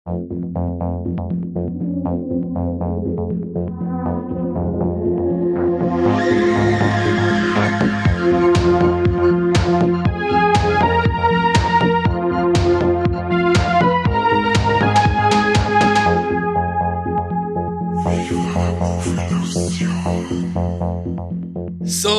So,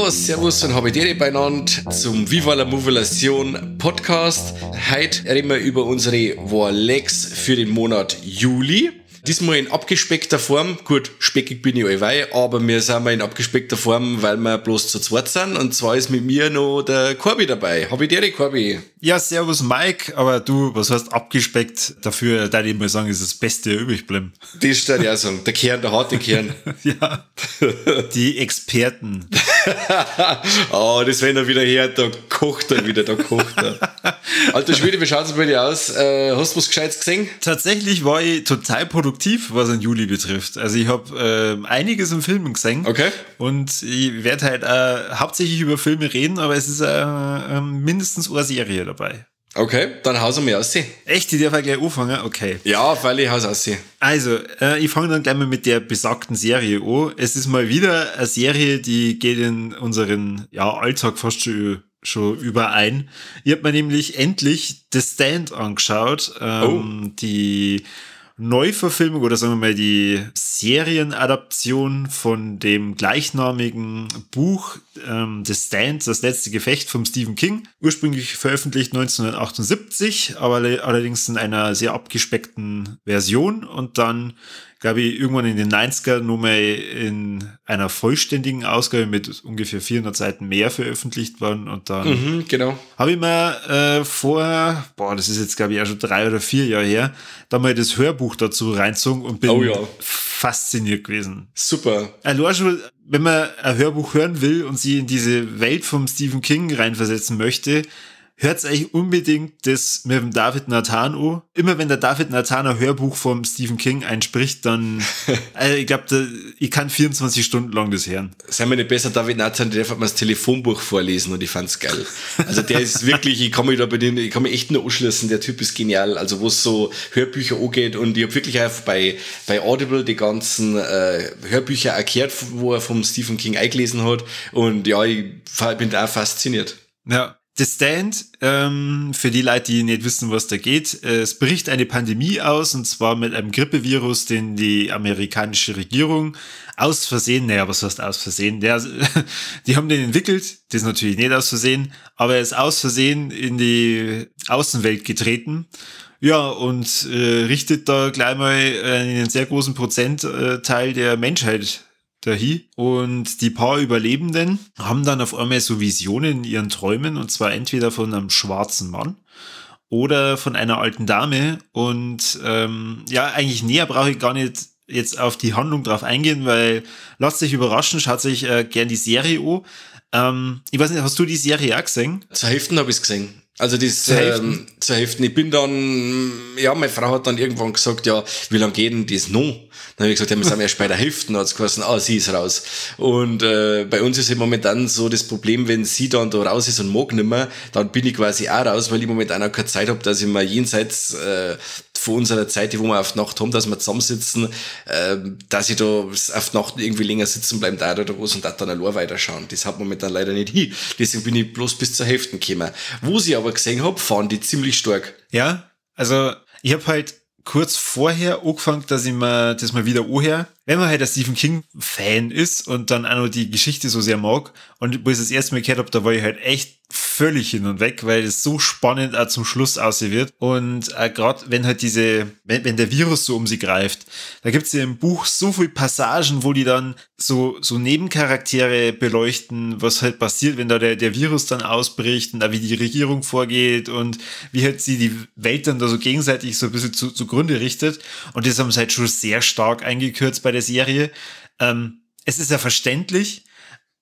servus und habe dir beieinander zum Viva la Movelation Podcast. Heute reden wir über unsere Warlegs für den Monat Juli. Diesmal in abgespeckter Form. Gut, speckig bin ich allweil, aber wir sind mal in abgespeckter Form, weil wir bloß zu zweit sind. Und zwar ist mit mir noch der Corby dabei. Habe ich dir, Corby? Ja, servus Mike, aber du, was heißt abgespeckt? Dafür, da ich mal sagen, ist das Beste übrig bleiben. Das steht ja sagen, der Kern, der harte Kern. Ja, die Experten. Oh, das wenn er wieder her, da kocht er. Alter Schwede, wie schaut's bei dir aus? Hast du was Gescheites gesehen? Tatsächlich war ich total produktiv, was den Juli betrifft. Also ich habe einiges im Film gesehen. Okay. Und ich werde halt hauptsächlich über Filme reden, aber es ist mindestens eine Serie dabei. Okay, dann haus wir aussehen. Echt, ich darf ja gleich anfangen? Okay. Ja, weil ich haus aussehen. Also, ich fange dann gleich mal mit der besagten Serie an. Es ist mal wieder eine Serie, die geht in unseren Alltag fast schon überein. Ich habe mir nämlich endlich The Stand angeschaut. Die Neuverfilmung oder sagen wir mal die Serienadaption von dem gleichnamigen Buch The Stand, das letzte Gefecht von Stephen King. Ursprünglich veröffentlicht 1978, aber allerdings in einer sehr abgespeckten Version und dann, glaube ich, irgendwann in den 90er nochmal in einer vollständigen Ausgabe mit ungefähr 400 Seiten mehr veröffentlicht worden und dann genau. Habe ich mir das ist jetzt glaube ich auch schon 3 oder 4 Jahre her, da mal das Hörbuch dazu reinzogen und bin fasziniert gewesen. Super. Also schon, wenn man ein Hörbuch hören will und sie in diese Welt vom Stephen King reinversetzen möchte, hört euch unbedingt das mit dem David Nathan an. Immer wenn der David Nathan ein Hörbuch vom Stephen King einspricht, dann, ich glaube, ich kann 24 Stunden lang das hören. Sei mir nicht besser, David Nathan, der darf mir das Telefonbuch vorlesen und ich fand's geil. Also der ist wirklich, ich kann mich echt nur anschließen, der Typ ist genial. Also wo es so Hörbücher angeht und ich habe wirklich auch bei Audible die ganzen Hörbücher erklärt, wo er vom Stephen King eingelesen hat und ja, ich bin da auch fasziniert. Ja. The Stand, für die Leute, die nicht wissen, was da geht, es bricht eine Pandemie aus, und zwar mit einem Grippevirus, den die amerikanische Regierung aus Versehen, was heißt aus Versehen? Die haben den entwickelt, das ist natürlich nicht aus Versehen, aber er ist aus Versehen in die Außenwelt getreten. Ja, und richtet da gleich mal einen sehr großen Prozentteil der Menschheit dahin. Und die paar Überlebenden haben dann auf einmal so Visionen in ihren Träumen, und zwar entweder von einem schwarzen Mann oder von einer alten Dame. Und eigentlich näher brauche ich gar nicht jetzt auf die Handlung drauf eingehen, weil lasst euch überraschen, schaut euch gern die Serie an. Ich weiß nicht, hast du die Serie auch gesehen? Zur Hälfte habe ich es gesehen. Also das zur Hälfte. Ich bin dann, meine Frau hat dann irgendwann gesagt, wie lange geht denn das noch? Dann habe ich gesagt, wir sind erst bei der Hälfte, dann hat es geheißen, sie ist raus. Und bei uns ist ja momentan so das Problem, wenn sie dann da raus ist und mag nimmer, dann bin ich quasi auch raus, weil ich momentan auch keine Zeit habe, dass ich mal jenseits von unserer Zeit, wo wir auf die Nacht haben, dass wir zusammensitzen, dass ich da auf die Nacht irgendwie länger sitzen bleiben da oder was und da dann allein weiterschauen. Das hat momentan leider nicht hin. Deswegen bin ich bloß bis zur Hälfte gekommen. Wo ich aber gesehen habe, fahren die ziemlich stark. Ja, also ich habe halt kurz vorher angefangen, dass ich mir das mal wieder anhöre. Wenn man halt ein Stephen King-Fan ist und dann auch noch die Geschichte so sehr mag, und wo ich das erste Mal gehört habe, da war ich halt echt völlig hin und weg, weil es so spannend auch zum Schluss aussehen wird. Und gerade wenn halt wenn der Virus so um sie greift, da gibt's ja im Buch so viele Passagen, wo die dann so Nebencharaktere beleuchten, was halt passiert, wenn da der Virus dann ausbricht, und auch wie die Regierung vorgeht und wie halt sie die Welt dann da so gegenseitig so ein bisschen zugrunde richtet. Und das haben sie halt schon sehr stark eingekürzt bei der Serie. Es ist ja verständlich,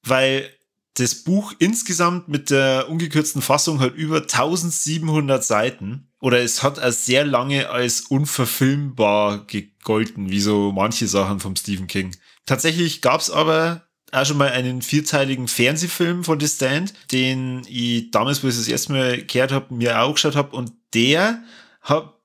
weil das Buch insgesamt mit der ungekürzten Fassung hat über 1700 Seiten. Oder es hat als sehr lange als unverfilmbar gegolten, wie so manche Sachen vom Stephen King. Tatsächlich gab's aber auch schon mal einen 4-teiligen Fernsehfilm von The Stand, den ich damals, wo ich das erste Mal gehört habe, mir auch geschaut habe. Und der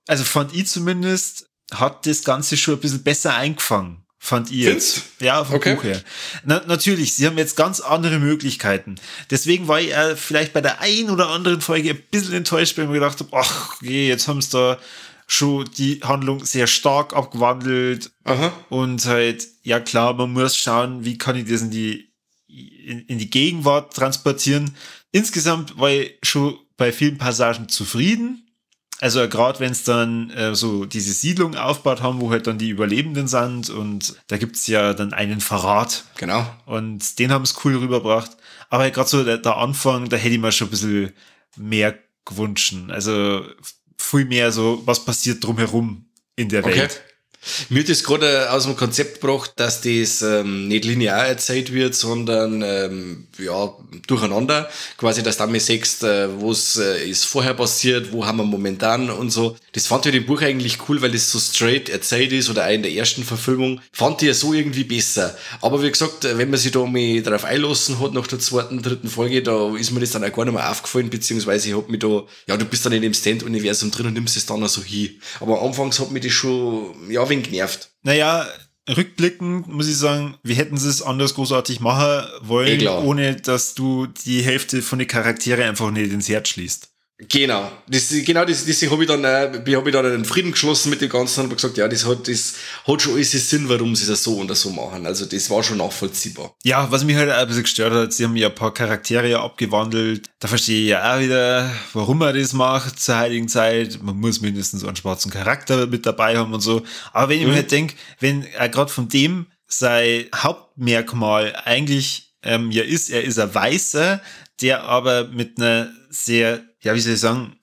fand ich zumindest hat das Ganze schon ein bisschen besser eingefangen. Fand ich Findest? jetzt. Ja, vom Buch her. Natürlich, sie haben jetzt ganz andere Möglichkeiten. Deswegen war ich vielleicht bei der einen oder anderen Folge ein bisschen enttäuscht, weil ich mir gedacht habe, ach, okay, jetzt haben sie da schon die Handlung sehr stark abgewandelt. Aha. Und halt, ja klar, man muss schauen, wie kann ich das in die Gegenwart transportieren. Insgesamt war ich schon bei vielen Passagen zufrieden. Also gerade wenn es dann so diese Siedlung aufgebaut haben, wo halt dann die Überlebenden sind und da gibt's ja dann einen Verrat. Genau. Und den haben es cool rübergebracht. Aber gerade so der Anfang, da hätte ich mir schon ein bisschen mehr gewünscht. Also viel mehr so, was passiert drumherum in der Welt. Mir hat das gerade aus dem Konzept gebracht, dass das nicht linear erzählt wird, sondern durcheinander. Quasi, dass du einmal siehst, was ist vorher passiert, wo haben wir momentan und so. Das fand ich im Buch eigentlich cool, weil das so straight erzählt ist oder auch in der ersten Verfilmung. Fand ich ja so irgendwie besser. Aber wie gesagt, wenn man sich da mal drauf einlassen hat, nach der zweiten, dritten Folge, da ist mir das dann auch gar nicht mehr aufgefallen, beziehungsweise ich hab mich da, ja, du bist dann in dem Stand-Universum drin und nimmst es dann auch so hin. Aber anfangs hat mich das schon, ja, wenig genervt. Naja, rückblickend muss ich sagen, wir hätten es anders großartig machen wollen, ohne dass du die Hälfte von den Charaktere einfach nicht ins Herz schließt. Genau. Das habe ich dann einen Frieden geschlossen mit dem Ganzen und habe gesagt, ja, das hat schon alles Sinn, warum sie das so und so machen. Also das war schon nachvollziehbar. Ja, was mich halt auch ein bisschen gestört hat, sie haben ja ein paar Charaktere abgewandelt. Da verstehe ich ja auch wieder, warum man das macht zur heutigen Zeit. Man muss mindestens einen schwarzen Charakter mit dabei haben und so. Aber wenn ich mir halt denke, wenn er gerade von dem sein Hauptmerkmal eigentlich er ist ein Weißer, der aber mit einer sehr, ja, wie soll ich sagen,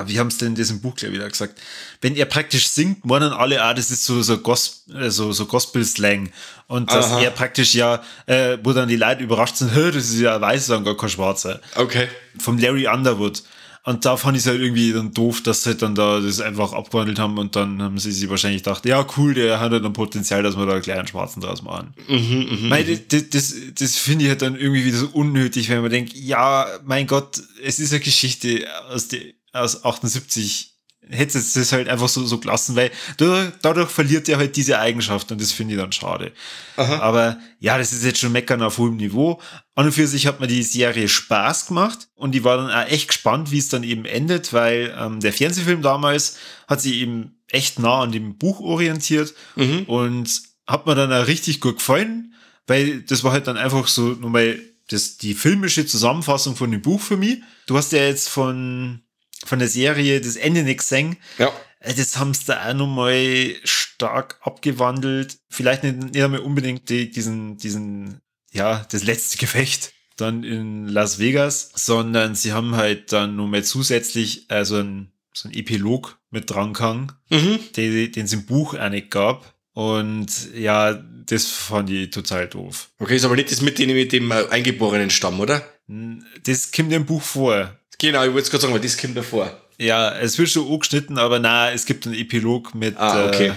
wie haben es denn das im Buch gleich wieder gesagt? Wenn er praktisch singt, meinen alle, das ist so Gospel-Slang. Und dass er praktisch wo dann die Leute überrascht sind, das ist ja ein Weißer und gar kein Schwarzer. Okay. Vom Larry Underwood. Und da fand ich es halt irgendwie dann doof, dass sie halt dann da das einfach abgewandelt haben und dann haben sie sich wahrscheinlich gedacht, ja cool, der hat halt ein Potenzial, dass wir da gleich einen Schwarzen draus machen. Das finde ich halt dann irgendwie wieder so unnötig, wenn man denkt, ja, mein Gott, es ist eine Geschichte aus 78, hätte es das halt einfach so gelassen, weil dadurch verliert er halt diese Eigenschaft und das finde ich dann schade. Aha. Aber ja, das ist jetzt schon meckern auf hohem Niveau. An und für sich hat mir die Serie Spaß gemacht und ich war dann auch echt gespannt, wie es dann eben endet, weil der Fernsehfilm damals hat sich eben echt nah an dem Buch orientiert und hat mir dann auch richtig gut gefallen, weil das war halt dann einfach so nochmal die filmische Zusammenfassung von dem Buch für mich. Du hast ja jetzt von der Serie das Ende nicht gesehen. Ja. Das haben sie da auch nochmal stark abgewandelt. Vielleicht nicht einmal unbedingt das letzte Gefecht dann in Las Vegas, sondern sie haben halt dann nochmal zusätzlich so ein Epilog mit dran gehangen, den es im Buch auch nicht gab. Und ja, das fand ich total doof. Okay, ist aber nicht das mit dem eingeborenen Stamm, oder? Das kommt im Buch vor. Genau, ich wollte es gerade sagen, weil das kommt davor. Ja, es wird schon angeschnitten, aber nein, es gibt einen Epilog mit... okay.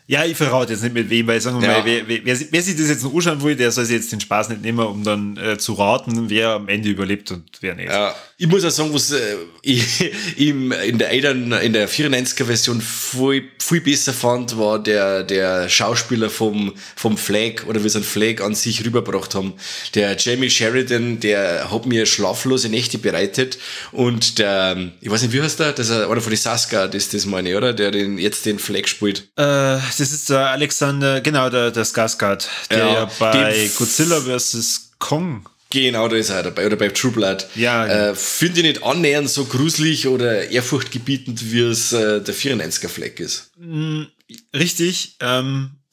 Ja, ich verrate jetzt nicht mit wem, weil sagen wir mal, wer sich das jetzt noch anschauen will, der soll sich jetzt den Spaß nicht nehmen, um dann zu raten, wer am Ende überlebt und wer nicht. Ja, ich muss auch sagen, was in der 94er Version viel besser fand, war der Schauspieler vom Flag, oder wie sie einen Flag an sich rübergebracht haben. Der Jamie Sheridan, der hat mir schlaflose Nächte bereitet und der, ich weiß nicht, wie heißt der? Das ist einer von den Saska, das meine ich, oder? Der jetzt den Flag spielt. Das ist der Alexander, genau, der Skarsgård, der bei Godzilla vs. Kong. Genau, da ist er dabei, oder bei True Blood. Ja, genau. Finde ich nicht annähernd so gruselig oder ehrfurchtgebietend, wie es der 94er Flag ist. Richtig,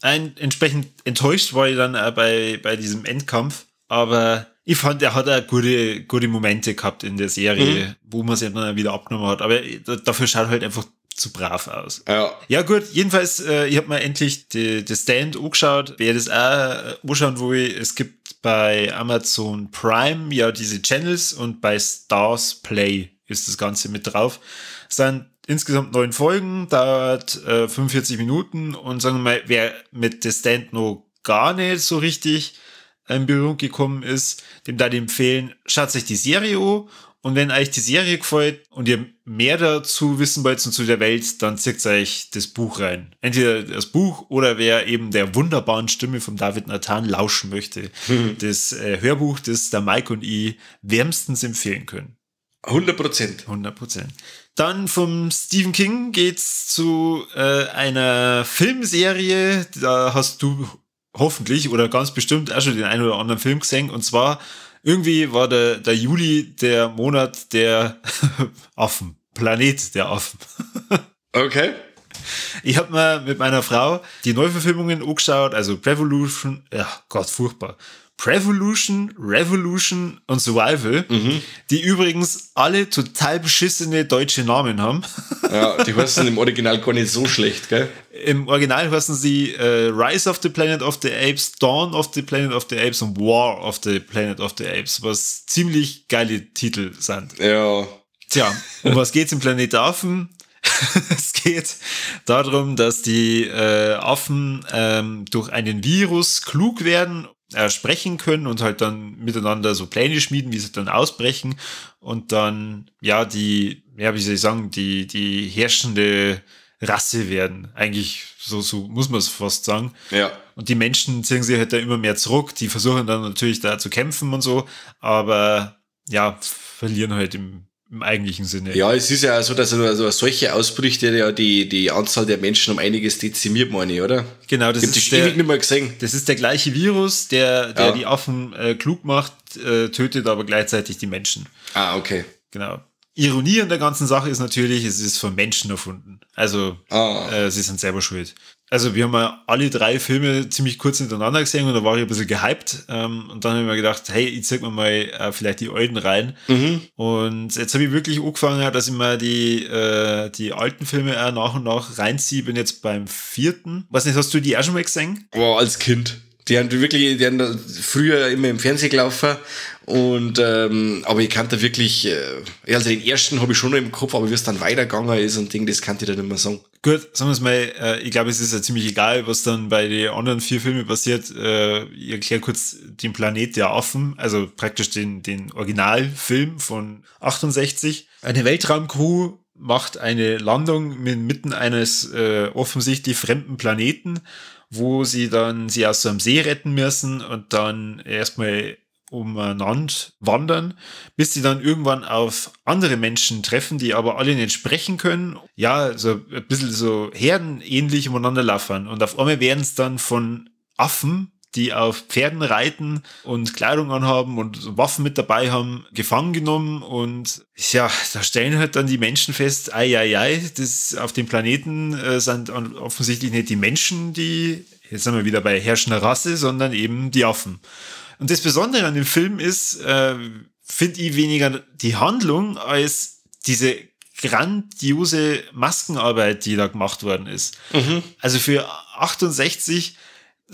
entsprechend enttäuscht war ich dann bei diesem Endkampf, aber ich fand, er hat auch gute Momente gehabt in der Serie, wo man es dann wieder abgenommen hat, aber dafür schaut halt einfach zu brav aus. Ja gut, jedenfalls, ich habe mir endlich das Stand angeschaut. Wer das auch anschauen will, es gibt bei Amazon Prime ja diese Channels und bei Stars Play ist das Ganze mit drauf. Es sind insgesamt 9 Folgen, dauert 45 Minuten und sagen wir mal, wer mit The Stand noch gar nicht so richtig in Berührung gekommen ist, dem da empfehlen, schaut euch die Serie an Und wenn euch die Serie gefällt und ihr mehr dazu wissen wollt und zu der Welt, dann zieht euch das Buch rein. Entweder das Buch oder wer eben der wunderbaren Stimme von David Nathan lauschen möchte. Das Hörbuch, das der Mike und ich wärmstens empfehlen können. 100%. 100%. Dann vom Stephen King geht's zu einer Filmserie. Da hast du hoffentlich oder ganz bestimmt auch schon den einen oder anderen Film gesehen. Und zwar irgendwie war der Juli der Monat der Affen. Planet der Affen. Okay. Ich habe mir mit meiner Frau die Neuverfilmungen angeschaut, also Prevolution, ja Gott, furchtbar. Prevolution, Revolution und Survival, die übrigens alle total beschissene deutsche Namen haben. Ja, die heißen im Original gar nicht so schlecht, gell? Im Original heißen sie Rise of the Planet of the Apes, Dawn of the Planet of the Apes und War of the Planet of the Apes, was ziemlich geile Titel sind. Ja. Tja, um was geht's im Planet der Affen? Es geht darum, dass die Affen durch einen Virus klug werden, sprechen können und halt dann miteinander so Pläne schmieden, wie sie dann ausbrechen und dann, ja, wie soll ich sagen, die herrschende Rasse werden. Eigentlich so muss man es fast sagen. Ja. Und die Menschen ziehen sich halt da immer mehr zurück. Die versuchen dann natürlich da zu kämpfen und so, aber ja, verlieren halt im eigentlichen Sinne. Ja, es ist ja so, dass also solche Ausbrüche ja die Anzahl der Menschen um einiges dezimiert, meine ich, oder? Genau, das ist ewig nicht mehr gesehen. Das ist der gleiche Virus, der die Affen klug macht, tötet aber gleichzeitig die Menschen. Ah, okay. Genau. Ironie an der ganzen Sache ist natürlich, es ist von Menschen erfunden. Also, sie sind selber schuld. Also, wir haben ja alle 3 Filme ziemlich kurz hintereinander gesehen und da war ich ein bisschen gehypt. Und dann habe ich mir gedacht, hey, ich zeig mir mal vielleicht die alten rein. Und jetzt habe ich wirklich angefangen, dass ich mir die alten Filme nach und nach reinziehe. Bin jetzt beim 4. Weiß nicht, hast du die auch schon mal gesehen? Wow, als Kind. Die haben früher immer im Fernsehen gelaufen und aber ich kannte wirklich, also den ersten habe ich schon noch im Kopf, aber wie es dann weitergegangen ist und Ding, das kannte ich dann nicht mehr sagen. Gut, sagen wir es mal, ich glaube, es ist ja ziemlich egal, was dann bei den anderen 4 Filmen passiert. Ich erkläre kurz den Planet der Affen, also praktisch den Originalfilm von 68. Eine Weltraumcrew macht eine Landung mitten eines offensichtlich fremden Planeten, wo sie aus so einem See retten müssen und dann erstmal umeinander wandern, bis sie dann irgendwann auf andere Menschen treffen, die aber alle nicht sprechen können. Ja, so ein bisschen so herdenähnlich umeinander laufen. Und auf einmal werden es dann von Affen, die auf Pferden reiten und Kleidung anhaben und Waffen mit dabei haben, gefangen genommen. Und ja, da stellen halt dann die Menschen fest, das auf dem Planeten sind offensichtlich nicht die Menschen, die, jetzt sind wir wieder bei herrschender Rasse, sondern eben die Affen. Und das Besondere an dem Film ist, finde ich weniger die Handlung als diese grandiose Maskenarbeit, die da gemacht worden ist. Also für 68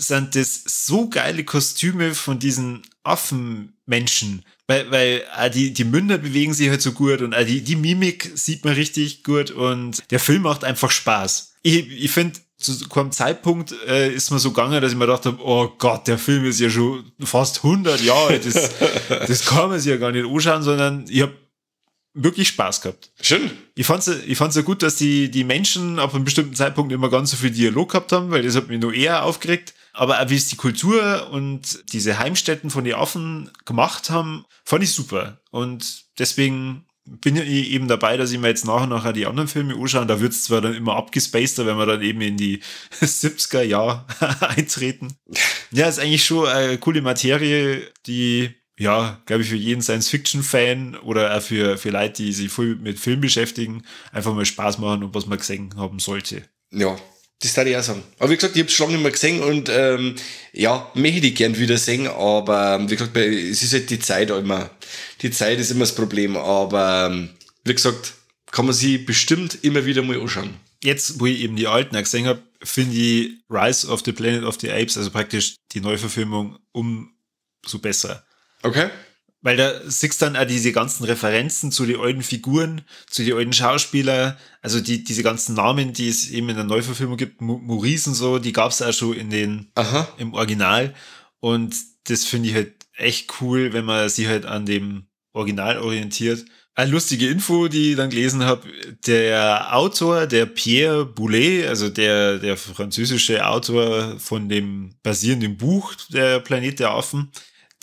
sind das so geile Kostüme von diesen Affenmenschen, weil die Münder bewegen sich halt so gut und die Mimik sieht man richtig gut und der Film macht einfach Spaß. Ich finde, zu keinem Zeitpunkt ist mir so gegangen, dass ich mir gedacht habe, oh Gott, der Film ist ja schon fast 100 Jahre alt, das kann man sich ja gar nicht anschauen, sondern ich habe wirklich Spaß gehabt. Schön. Ich fand's ja gut, dass die Menschen ab einem bestimmten Zeitpunkt immer ganz so viel Dialog gehabt haben, weil das hat mich nur eher aufgeregt. Aber auch wie es die Kultur und diese Heimstätten von den Affen gemacht haben, fand ich super. Und deswegen bin ich eben dabei, dass ich mir jetzt nach und nach die anderen Filme anschaue. Da wird's zwar dann immer abgespaceder, wenn wir dann eben in die 70er Jahre eintreten. Ja, ist eigentlich schon eine coole Materie, die, ja, glaube ich, für jeden Science-Fiction-Fan oder auch für Leute, die sich voll mit Film beschäftigen, einfach mal Spaß machen und was man gesehen haben sollte. Ja, das darf ich auch sagen. Aber wie gesagt, ich habe es schon lange nicht mehr gesehen und möchte ich gern wieder sehen, aber wie gesagt, es ist halt die Zeit immer. Die Zeit ist immer das Problem, aber wie gesagt, kann man sie bestimmt immer wieder mal anschauen. Jetzt, wo ich eben die alten auch gesehen habe, finde ich Rise of the Planet of the Apes, also praktisch die Neuverfilmung, umso besser. Okay. Weil da siehst du dann auch diese ganzen Referenzen zu den alten Figuren, zu den alten Schauspielern, also diese ganzen Namen, die es eben in der Neuverfilmung gibt, Maurice und so, die gab es auch schon im Original. Und das finde ich halt echt cool, wenn man sie halt an dem originalorientiert. Eine lustige Info, die ich dann gelesen habe, der Autor, der Pierre Boulez, also der französische Autor von dem basierenden Buch Der Planet der Affen,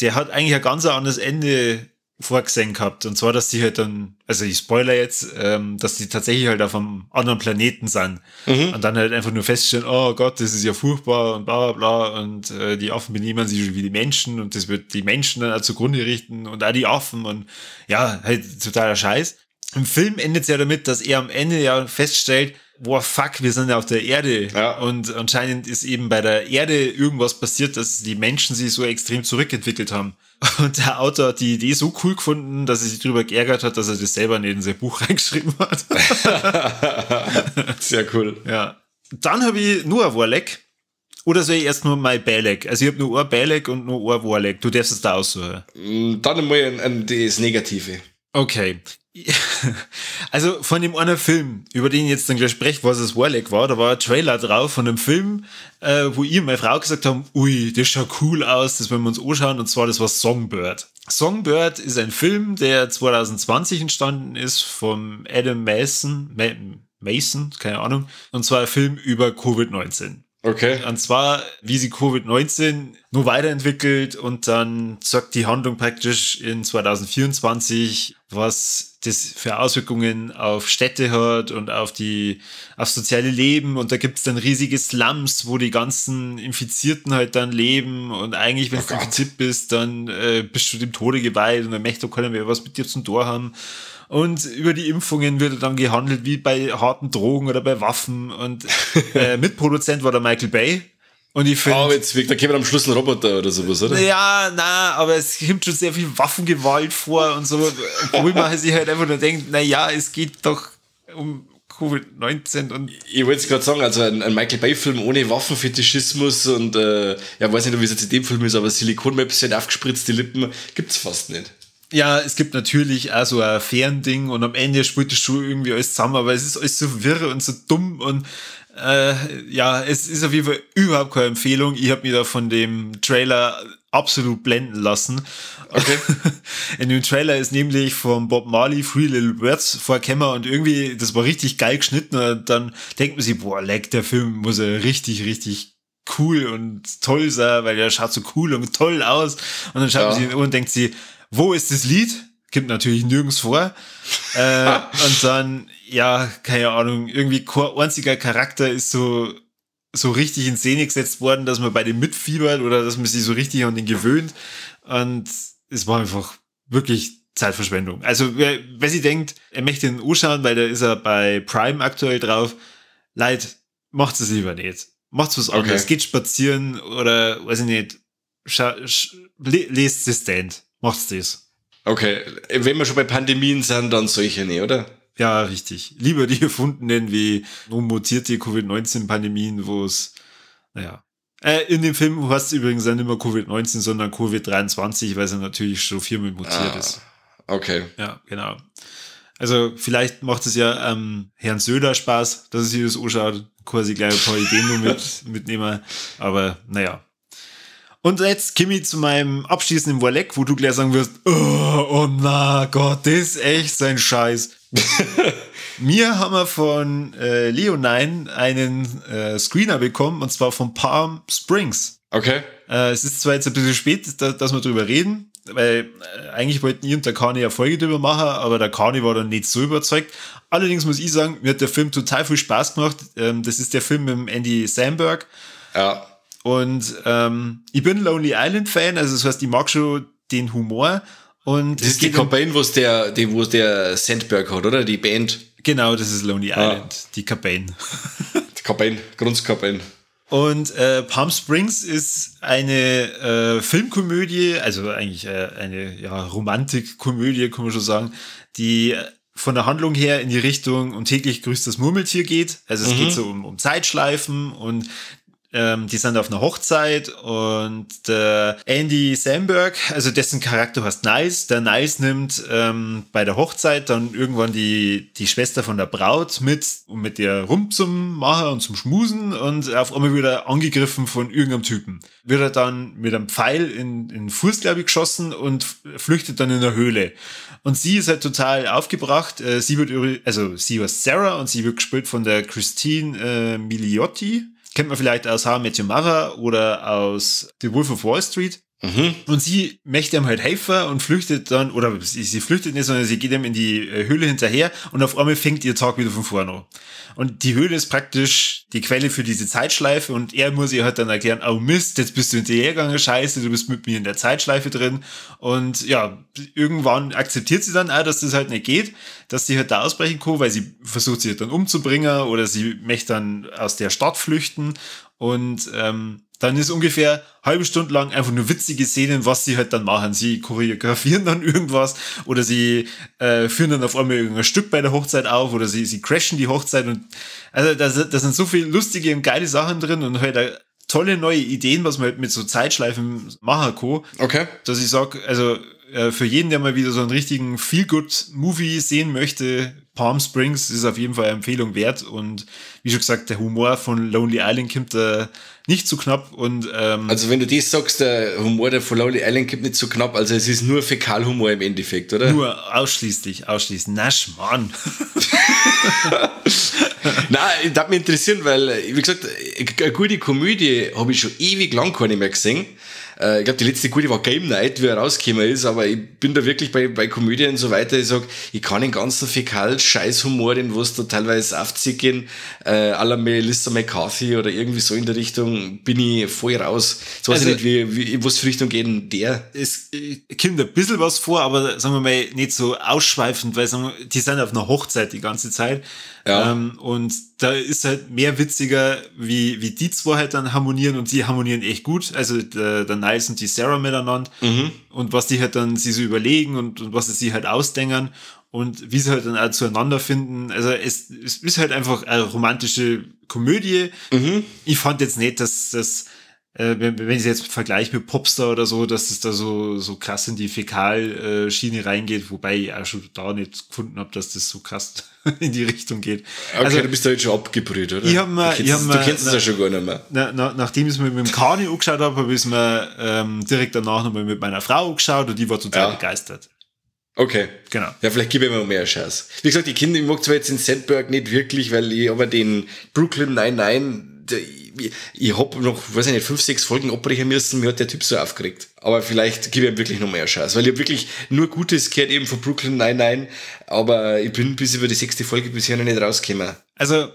der hat eigentlich ein ganz anderes Ende vorgesehen gehabt. Und zwar, dass die halt dann, also ich spoiler jetzt, dass die tatsächlich halt auf einem anderen Planeten sind. Und dann halt einfach nur feststellen, oh Gott, das ist ja furchtbar und bla bla bla. Und die Affen benehmen sich wie die Menschen und das wird die Menschen dann auch zugrunde richten und auch die Affen und ja, halt totaler Scheiß. Im Film endet es ja damit, dass er am Ende ja feststellt, boah, fuck, wir sind ja auf der Erde. Ja. Und anscheinend ist eben bei der Erde irgendwas passiert, dass die Menschen sich so extrem zurückentwickelt haben. Und der Autor hat die Idee so cool gefunden, dass er sich darüber geärgert hat, dass er das selber nicht in sein Buch reingeschrieben hat. Sehr cool. Ja. Dann habe ich nur ein Warleck. Oder soll ich erst nur mein Beileck? Also ich habe nur ein Beileck und nur ein Warleck. Du darfst es da aussuchen. Dann einmal das Negative. Okay. Also von dem einen Film, über den ich jetzt dann gleich spreche, was das Warleck war, da war ein Trailer drauf von einem Film, wo ich und meine Frau gesagt haben, ui, das schaut cool aus, das wollen wir uns anschauen, und zwar das war Songbird. Songbird ist ein Film, der 2020 entstanden ist von Adam Mason, keine Ahnung, und zwar ein Film über Covid-19. Okay. Und zwar, wie sie Covid-19 nur weiterentwickelt und dann sagt die Handlung praktisch in 2024, was das für Auswirkungen auf Städte hat und auf soziale Leben. Und da gibt's dann riesige Slums, wo die ganzen Infizierten halt dann leben. Und eigentlich, wenn du infiziert bist, dann bist du dem Tode geweiht und dann möchte keiner mehr was mit dir zum Tor haben. Und über die Impfungen wird dann gehandelt wie bei harten Drogen oder bei Waffen. Und Mitproduzent war der Michael Bay. Und ich finde. Oh, jetzt da kommt am Schluss ein Roboter oder sowas, oder? Ja, aber es kommt schon sehr viel Waffengewalt vor und so. Obwohl man sich halt einfach nur denkt, es geht doch um Covid-19 und. Ich wollte es gerade sagen, also ein Michael Bay-Film ohne Waffenfetischismus und weiß nicht, wie es jetzt in dem Film ist, aber Silikonmäppchen, aufgespritzte Lippen gibt's fast nicht. Ja, es gibt natürlich auch so ein Fernding und am Ende spielt das schon irgendwie alles zusammen, aber es ist alles so wirr und so dumm und es ist auf jeden Fall überhaupt keine Empfehlung. Ich habe mich da von dem Trailer absolut blenden lassen. Okay. In dem Trailer ist nämlich von Bob Marley Three Little Birds vorgekommen und irgendwie, das war richtig geil geschnitten und dann denkt man sich, boah, leck, der Film muss ja richtig, richtig cool und toll sein, weil der schaut so cool und toll aus und dann schaut man sich ihn an und denkt sich, wo ist das Lied? Gibt natürlich nirgends vor. Und dann, keine Ahnung, irgendwie kein einziger Charakter ist so richtig in Szene gesetzt worden, dass man bei dem mitfiebert oder dass man sich so richtig an den gewöhnt. Und es war einfach wirklich Zeitverschwendung. Also, wer sich denkt, er möchte den anschauen, weil da ist er bei Prime aktuell drauf, Leute, macht es lieber nicht. Macht's was anderes. Geht spazieren oder, weiß ich nicht, lest The Stand. Macht's das. Okay, wenn wir schon bei Pandemien sind, dann solche nicht, oder? Ja, richtig. Lieber die erfundenen wie mutierte Covid-19-Pandemien, wo es, in dem Film heißt es übrigens dann nicht mehr Covid-19, sondern Covid-23, weil es ja natürlich schon viermal mutiert ist. Okay. Ja, genau. Also vielleicht macht es ja Herrn Söder Spaß, dass er sich das anschaut, quasi gleich ein paar Ideen nur mitnehmen, aber Und jetzt komme ich zu meinem abschließenden Warleck, wo du gleich sagen wirst, oh na Gott, das ist echt sein Scheiß. Wir haben von Leonine einen Screener bekommen, und zwar von Palm Springs. Okay. Es ist zwar jetzt ein bisschen spät, dass wir drüber reden, weil eigentlich wollten ich und der Kani eine Folge drüber machen, aber der Kani war dann nicht so überzeugt. Allerdings muss ich sagen, mir hat der Film total viel Spaß gemacht. Das ist der Film mit dem Andy Samberg. Ja. Und ich bin Lonely Island Fan, also das heißt, ich mag schon den Humor. Und das ist die Campaign, wo der Sandberg hat, oder? Die Band. Genau, das ist Lonely Island, die Campaign. Die Campaign, Grundcampaign. Und Palm Springs ist eine Filmkomödie, also eigentlich eine Romantikkomödie, kann man schon sagen, die von der Handlung her in die Richtung Und täglich grüßt das Murmeltier geht. Also es geht so um Zeitschleifen und die sind auf einer Hochzeit und der Andy Samberg, also dessen Charakter heißt Niles, der Niles nimmt bei der Hochzeit dann irgendwann die Schwester von der Braut mit, um mit der rum zum Machen und zum Schmusen, und auf einmal wird er angegriffen von irgendeinem Typen. Wird er dann mit einem Pfeil in den Fuß, glaube ich, geschossen und flüchtet dann in eine Höhle. Und sie ist halt total aufgebracht. Sie heißt Sarah und sie wird gespielt von der Christine Milioti. Kennt man vielleicht aus How I Met Your Mother oder aus The Wolf of Wall Street. Mhm. Und sie möchte ihm halt helfen und flüchtet dann, oder sie flüchtet nicht, sondern sie geht ihm in die Höhle hinterher und auf einmal fängt ihr Tag wieder von vorne an. Und die Höhle ist praktisch die Quelle für diese Zeitschleife und er muss ihr halt dann erklären, oh Mist, jetzt bist du hinterhergegangen, scheiße, du bist mit mir in der Zeitschleife drin. Und ja, irgendwann akzeptiert sie dann auch, dass das halt nicht geht, dass sie halt da ausbrechen kann, weil sie versucht, sie halt dann umzubringen oder sie möchte dann aus der Stadt flüchten und dann ist ungefähr halbe Stunde lang einfach nur witzige Szenen, was sie halt dann machen. Sie choreografieren dann irgendwas oder sie führen dann auf einmal irgendein Stück bei der Hochzeit auf oder sie crashen die Hochzeit und also da sind so viele lustige und geile Sachen drin und halt tolle neue Ideen, was man halt mit so Zeitschleifen machen kann. Okay. Dass ich sag, also für jeden, der mal wieder so einen richtigen Feel-Good-Movie sehen möchte, Palm Springs ist auf jeden Fall eine Empfehlung wert und wie schon gesagt, der Humor von Lonely Island kommt nicht zu knapp und also wenn du das sagst, der Humor der von Lonely Island kommt nicht zu knapp, also es ist nur Fäkalhumor im Endeffekt, oder? Nur ausschließlich. Na, Schmarrn. Nein, das mich interessieren, weil, wie gesagt, eine gute Komödie habe ich schon ewig lang keine mehr gesehen. Ich glaube, die letzte gute war Game Night, wie er rausgekommen ist, aber ich bin da wirklich bei Komödien und so weiter, ich sag, ich kann den ganzen Fäkal-Scheiß-Humor, den was da teilweise aufziehen, à la Melissa McCarthy oder irgendwie so in der Richtung, bin ich voll raus. Jetzt weiß ich nicht, wie was für Richtung geht denn der? Es kommt ein bisschen was vor, aber sagen wir mal, nicht so ausschweifend, weil sagen wir, die sind auf einer Hochzeit die ganze Zeit. Ja. Und da ist halt mehr witziger, wie die zwei halt dann harmonieren und die harmonieren echt gut. Also der Niles und die Sarah miteinander und was die halt dann sie so überlegen und was sie sich halt ausdenken und wie sie halt dann auch zueinander finden. Also es ist halt einfach eine romantische Komödie. Ich fand jetzt nicht, dass das wenn ich jetzt vergleiche mit Popstar oder so, dass es da so krass in die Fäkalschiene reingeht, wobei ich auch schon da nicht gefunden habe, dass das so krass in die Richtung geht. Okay, also, du bist da jetzt schon abgebrüht, oder? Du kennst es ja schon gar nicht mehr. Nachdem ich es mir mit dem Kani angeschaut habe ich es mir direkt danach nochmal mit meiner Frau angeschaut und die war total begeistert. Okay. Genau. Ja, vielleicht gebe ich mir mehr Chance. Wie gesagt, die Kinder, ich mag zwar jetzt den Sandberg nicht wirklich, weil ich aber den Brooklyn Nine-Nine, ich hab noch, weiß ich nicht, 5, 6 Folgen abbrechen müssen, mir hat der Typ so aufgeregt. Aber vielleicht gebe ich ihm wirklich noch mehr Chance, weil ich habe wirklich nur Gutes gehört eben von Brooklyn Nine-Nine, aber ich bin bis über die 6. Folge bisher noch nicht rausgekommen. Also,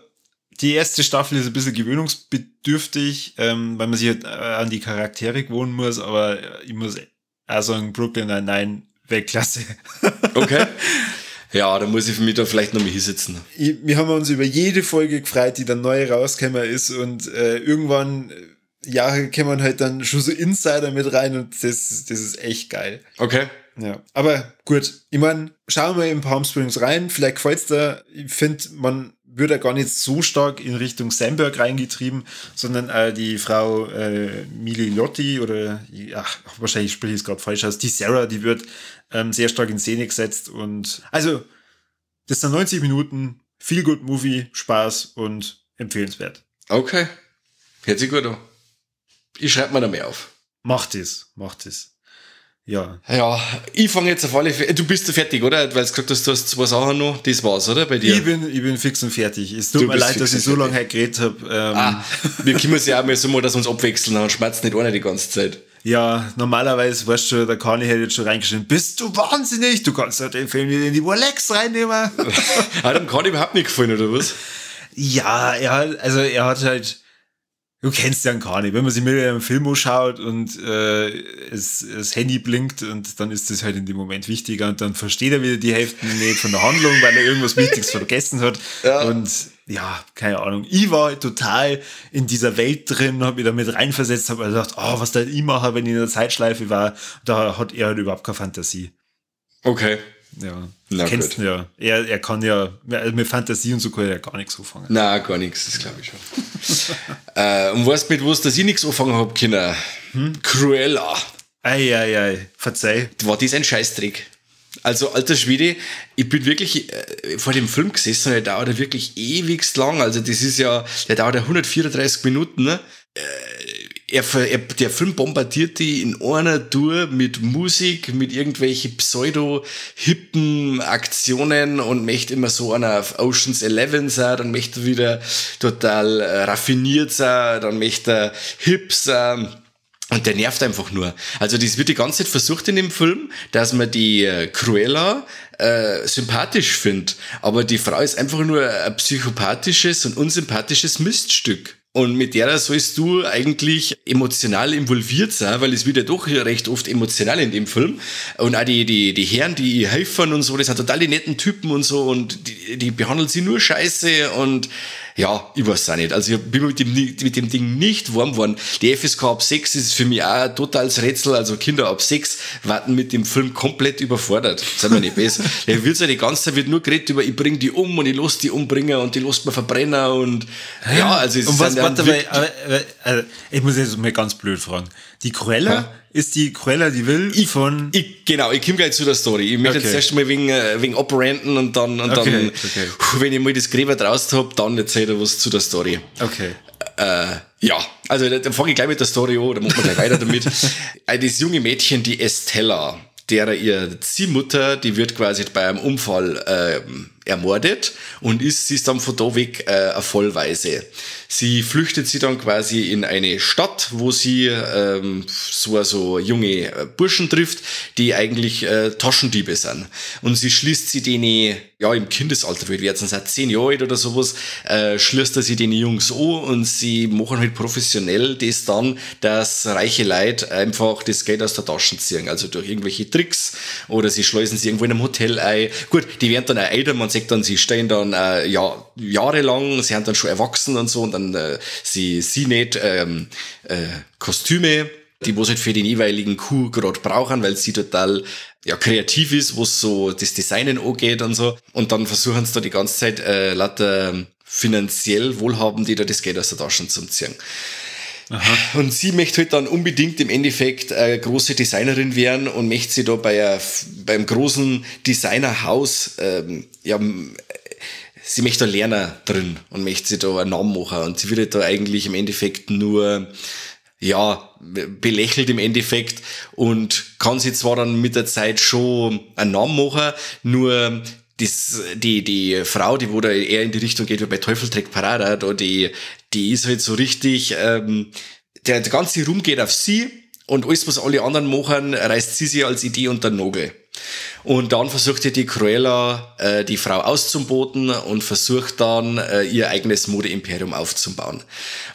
die erste Staffel ist ein bisschen gewöhnungsbedürftig, weil man sich halt an die Charaktere gewohnen muss, aber ich muss auch sagen, Brooklyn Nine-Nine, Weltklasse. Okay. Ja, da muss ich mich da vielleicht noch mal hinsetzen. Wir haben uns über jede Folge gefreut, die dann neu rausgekommen ist und irgendwann kommen halt dann schon so Insider mit rein und das ist echt geil. Okay. Ja, aber gut, ich meine, schauen wir in Palm Springs rein, vielleicht gefällt's dir. Ich finde, man wird ja gar nicht so stark in Richtung Sandberg reingetrieben, sondern die Frau Milioti oder, wahrscheinlich spreche ich es gerade falsch aus, die Sarah, die wird sehr stark in Szene gesetzt und also, das sind 90 Minuten, Feel Good Movie, Spaß und empfehlenswert. Okay, hört sich gut an. Ich schreibe mir da mehr auf. Macht es. Ja. Ja, ich fange jetzt auf alle Fälle. Du bist fertig, oder? Weil du gesagt hast, du hast 2 Sachen noch. Das war's, oder? Bei dir? Ich bin fix und fertig. Es tut mir leid, dass ich so lange geredet habe. Wir können es ja auch mal so mal, dass wir uns abwechseln, dann schmerzt nicht einer die ganze Zeit. Ja, normalerweise, weißt du, der Kani hätte jetzt schon reingeschrieben, bist du wahnsinnig? Du kannst doch den Film nicht in die Rolex reinnehmen. Hat ihm Kani überhaupt nicht gefallen, oder was? Ja, er hat halt, du kennst ja einen Kani, wenn man sich mit einem Film anschaut und das Handy blinkt und dann ist das halt in dem Moment wichtiger und dann versteht er wieder die Hälfte nicht von der Handlung, weil er irgendwas Wichtiges vergessen hat. Ja. Und ja, keine Ahnung. Ich war halt total in dieser Welt drin, habe mich da mit reinversetzt, habe gedacht, was da ich mache, wenn ich in der Zeitschleife war, da hat er halt überhaupt keine Fantasie. Okay. Ja. Na, kennst du ja. Er kann ja, also mit Fantasie und so kann er ja gar nichts anfangen. Nein, gar nichts, das glaube ich schon. Und weißt du, mit was dass ich nichts anfangen habe, Kinder? Cruella. Ei, verzeih. War das ein Scheißdreck? Also, alter Schwede, ich bin wirklich vor dem Film gesessen und der dauert wirklich ewigst lang. Also, der dauert ja 134 Minuten, ne? Der Film bombardiert die in einer Tour mit Musik, mit irgendwelchen pseudo-hippen Aktionen und möchte immer so einer auf Ocean's 11 sein, dann möchte er wieder total raffiniert sein, dann möchte er hip sein. Und der nervt einfach nur. Also das wird die ganze Zeit versucht in dem Film, dass man die Cruella sympathisch findet. Aber die Frau ist einfach nur ein psychopathisches und unsympathisches Miststück. Und mit der sollst du eigentlich emotional involviert sein, weil es wird ja doch recht oft emotional in dem Film. Und auch die Herren, die helfen und so, das sind total die netten Typen und so und die behandeln sie nur scheiße und ja, ich weiß auch nicht. Also ich bin mit dem Ding nicht warm geworden. Die FSK ab 6 ist für mich auch ein totales Rätsel. Also Kinder ab 6 warten mit dem Film komplett überfordert. Seien wir nicht besser. Der wird ja die ganze Zeit wird nur geredet über, ich bring die um und ich lass die umbringen und die lass mir verbrennen und ja, also es und was, sind warte, ich muss jetzt mal ganz blöd fragen. Die Cruella ist die Cruella, die will ich komme gleich zu der Story. Ich möchte jetzt erst mal wegen abranten und dann, wenn ich mal das Gräber draußen hab, dann erzähl ich was zu der Story. Okay. Ja, also dann fange ich gleich mit der Story an, dann machen wir gleich weiter damit. Das junge Mädchen, die Estella, ihre Ziehmutter, die wird quasi bei einem Unfall ermordet und sie ist dann von da weg eine Vollwaise. Sie flüchtet sie dann quasi in eine Stadt, wo sie so junge Burschen trifft, die eigentlich Taschendiebe sind. Und sie schließt sie denen, ja im Kindesalter, wird jetzt seit 10 Jahren alt oder sowas, schließt sie den Jungs an und sie machen halt professionell das dann, dass reiche Leute einfach das Geld aus der Tasche ziehen. Also durch irgendwelche Tricks oder sie schleusen sie irgendwo in einem Hotel ein. Gut, die werden dann auch älter, man sagt dann, sie stehen dann jahrelang, sie haben dann schon erwachsen und so und dann sie nicht Kostüme, die was halt für den jeweiligen Coup gerade brauchen, weil sie total kreativ ist, was so das Designen angeht und so. Und dann versuchen sie da die ganze Zeit lauter finanziell Wohlhabende da das Geld aus der Tasche zu ziehen. Aha. Und sie möchte halt dann unbedingt im Endeffekt eine große Designerin werden und möchte sie da beim großen Designerhaus, sie möchte da lernen drin und möchte sie da einen Namen machen. Und sie wird da eigentlich im Endeffekt nur, belächelt im Endeffekt und kann sie zwar dann mit der Zeit schon einen Namen machen, nur die Frau, die wo da eher in die Richtung geht, wie bei Teufel trägt Parade, da die ist halt so richtig, der ganze Ruhm geht auf sie und alles, was alle anderen machen, reißt sie sich als Idee unter den Nagel. Und dann versucht die Cruella, die Frau auszuboten und versucht dann, ihr eigenes Modeimperium aufzubauen.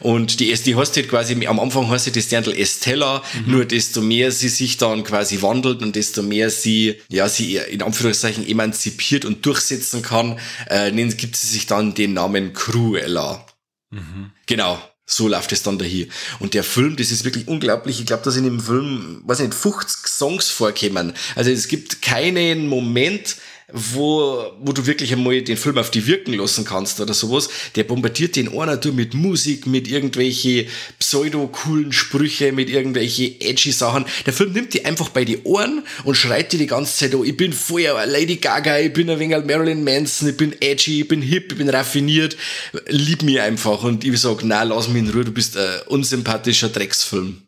Und die heißt halt quasi, am Anfang heißt das Dirndl Estella, nur desto mehr sie sich dann quasi wandelt und desto mehr sie in Anführungszeichen emanzipiert und durchsetzen kann, gibt sie sich dann den Namen Cruella. Genau. So läuft es dann dahin. Und der Film, das ist wirklich unglaublich. Ich glaube, dass in dem Film, 50 Songs vorkommen. Also es gibt keinen Moment, wo du wirklich einmal den Film auf die wirken lassen kannst oder sowas. Der bombardiert den einer durch mit Musik, mit irgendwelche pseudo-coolen Sprüche, mit irgendwelche edgy Sachen. Der Film nimmt die einfach bei die Ohren und schreit dir die ganze Zeit, oh, ich bin vorher Lady Gaga, ich bin ein wenig Marilyn Manson, ich bin edgy, ich bin hip, ich bin raffiniert, lieb mich einfach. Und ich sag, na, lass mich in Ruhe, du bist ein unsympathischer Drecksfilm.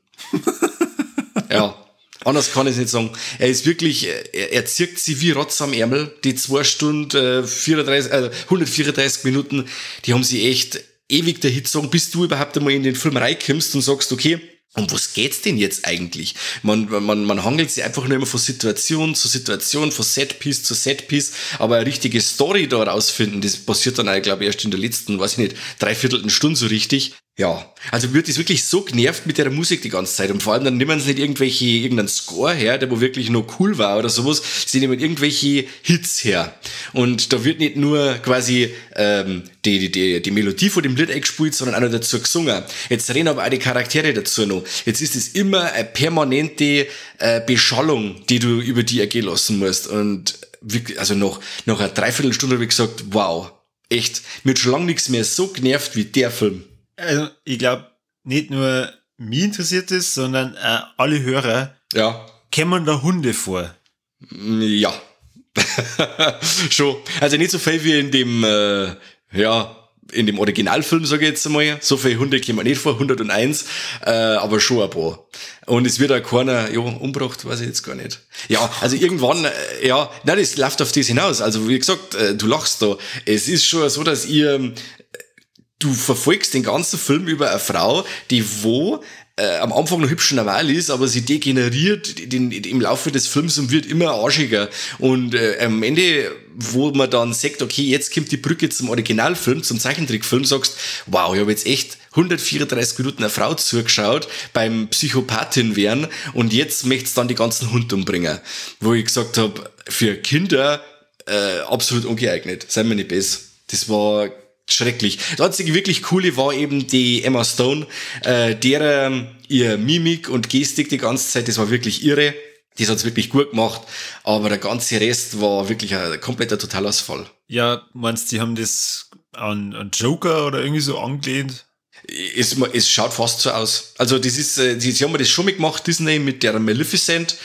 Ja. Anders kann ich es nicht sagen. Er ist wirklich, er zirkt sie wie Rotz am Ärmel. Die 2 Stunden, 134 Minuten, die haben sie echt ewig dahingezogen, bis du überhaupt einmal in den Film reinkommst und sagst, okay, um was geht's denn jetzt eigentlich? Man hangelt sich einfach nur immer von Situation zu Situation, von Setpiece zu Setpiece, aber eine richtige Story da rausfinden, das passiert dann auch, glaube ich, erst in der letzten, 3/4 Stunde so richtig. Ja, also wird das wirklich so genervt mit der Musik die ganze Zeit und vor allem dann nehmen sie nicht irgendeinen Score her, der wo wirklich noch cool war oder sowas, sie nehmen irgendwelche Hits her und da wird nicht nur quasi die Melodie von dem Lied eingespielt, sondern auch noch dazu gesungen. Jetzt reden aber auch die Charaktere dazu noch. Jetzt ist es immer eine permanente Beschallung, die du über die ergehen lassen musst und also nach einer Dreiviertelstunde habe ich gesagt, wow, echt, mir hat schon lange nichts mehr so genervt wie der Film. Also, ich glaube, nicht nur mich interessiert es, sondern alle Hörer. Ja. Kämen da Hunde vor? Ja. Schon. Also nicht so viel wie in dem, in dem Originalfilm, sage ich jetzt einmal. So viele Hunde kommen nicht vor, 101, aber schon ein paar. Und es wird auch keiner, umgebracht, weiß ich jetzt gar nicht. Ja, also irgendwann, das läuft auf das hinaus. Also wie gesagt, du lachst da. Es ist schon so, dass du verfolgst den ganzen Film über eine Frau, die am Anfang noch hübsch und normal ist, aber sie degeneriert im Laufe des Films und wird immer arschiger. Und am Ende, wo man dann sagt, okay, jetzt kommt die Brücke zum Originalfilm, zum Zeichentrickfilm, sagst, wow, ich habe jetzt echt 134 Minuten einer Frau zugeschaut beim Psychopathin werden und jetzt möcht's dann die ganzen Hunde umbringen. Wo ich gesagt habe, für Kinder absolut ungeeignet, seien wir nicht besser. Das war schrecklich. Das einzige wirklich Coole war eben die Emma Stone, ihr Mimik und Gestik die ganze Zeit, das war wirklich irre. Das hat's wirklich gut gemacht, aber der ganze Rest war wirklich ein kompletter Totalausfall. Ja, meinst du, die haben das an Joker oder irgendwie so angelehnt? Es schaut fast so aus. Also das ist, sie haben mir das schon mitgemacht, Disney, mit der Maleficent,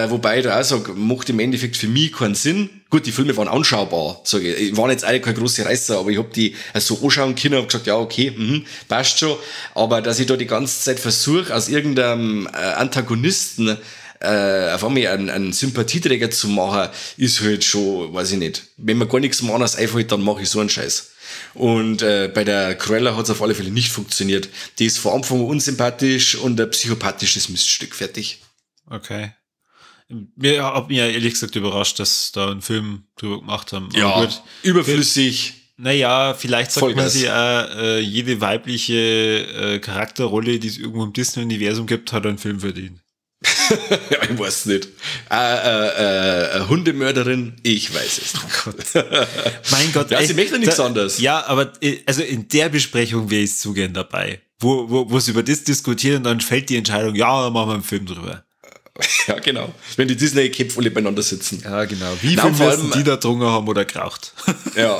wobei ich da auch sage, macht im Endeffekt für mich keinen Sinn. Gut, die Filme waren anschaubar, sage ich. Waren jetzt alle keine große Reißer, aber ich hab die so anschauen können und gesagt, ja, okay, passt schon. Aber dass ich da die ganze Zeit versuche, aus irgendeinem Antagonisten auf einmal einen Sympathieträger zu machen, ist halt schon, weiß ich nicht. Wenn mir gar nichts mehr anderes einfällt, dann mache ich so einen Scheiß. Und bei der Cruella hat es auf alle Fälle nicht funktioniert. Die ist von Anfang an unsympathisch und ein psychopathisches Miststück. Fertig. Okay. Mir hat mich ja ehrlich gesagt überrascht, dass da einen Film drüber gemacht haben. Ja, gut, überflüssig. Naja, vielleicht sagt Vollgas. man sich auch, jede weibliche Charakterrolle, die es irgendwo im Disney-Universum gibt, hat einen Film verdient. Ja, ich weiß nicht. Hundemörderin, ich weiß es nicht. Oh Gott. Mein Gott. Ja, sie möchte nichts anderes. Ja, aber also in der Besprechung wäre ich so gern dabei. Wo es über das diskutiert und dann fällt die Entscheidung, ja, machen wir einen Film drüber. Ja, genau. Wenn die Disney-Köpfe alle beieinander sitzen. Ja, genau. Wie viel müssen die da drungen haben oder geraucht? Ja,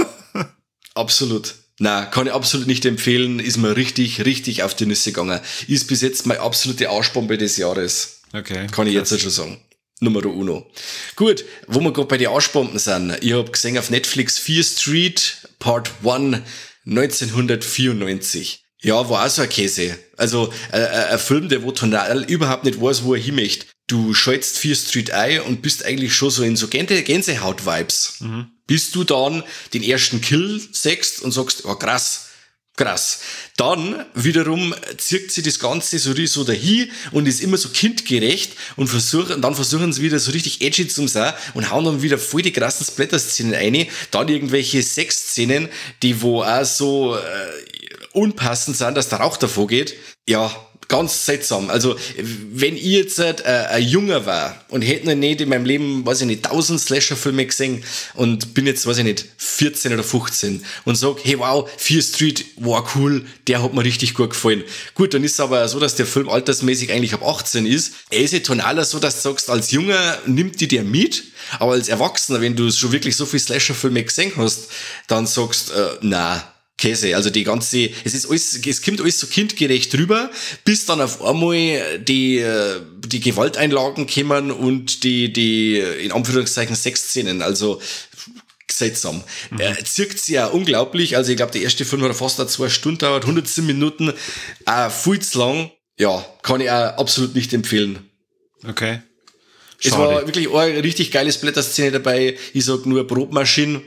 absolut. Na, kann ich absolut nicht empfehlen. Ist mir richtig, richtig auf die Nüsse gegangen. Ist bis jetzt meine absolute Arschbombe des Jahres. Okay. Kann ich jetzt schon sagen. Numero uno. Gut, wo wir gerade bei den Arschbomben sind. Ich habe gesehen auf Netflix Fear Street Part 1 1994. Ja, war auch so ein Käse. Also ein Film, der wo tonal überhaupt nicht weiß, wo er hin möchte. Du schaltest Fear Street ein und bist eigentlich schon so in so Gänsehaut-Vibes. Bis du dann den ersten Kill siehst und sagst, oh krass. Dann wiederum zieht sie das Ganze so dahin und ist immer so kindgerecht und dann versuchen sie wieder so richtig edgy zu sein und hauen dann wieder voll die krassen Splatter-Szenen rein. Dann irgendwelche Sexszenen, die wo auch so unpassend sind, dass der Rauch davor geht. Ja, ganz seltsam. Also, wenn ich jetzt ein Junger war und hätte noch nicht in meinem Leben, weiß ich nicht, 1000 Slasher-Filme gesehen und bin jetzt, weiß ich nicht, 14 oder 15 und sag, hey, wow, Fear Street, wow, cool, der hat mir richtig gut gefallen. Gut, dann ist es aber so, dass der Film altersmäßig eigentlich ab 18 ist. Er ist ja tonaler so, dass du sagst, als Junger nimmt die dir mit, aber als Erwachsener, wenn du schon wirklich so viele Slasher-Filme gesehen hast, dann sagst, na, Käse, also die ganze, es kommt alles so kindgerecht rüber, bis dann auf einmal die Gewalteinlagen kommen und die in Anführungszeichen Sexszenen, also seltsam. Zirkt sie ja unglaublich, also ich glaube, der erste Film hat fast 2 Stunden dauert, 110 Minuten, viel zu lang, ja, kann ich auch absolut nicht empfehlen. Okay. Es war wirklich eine richtig geile Splatter-Szene dabei. Ich sag nur Brotmaschinen.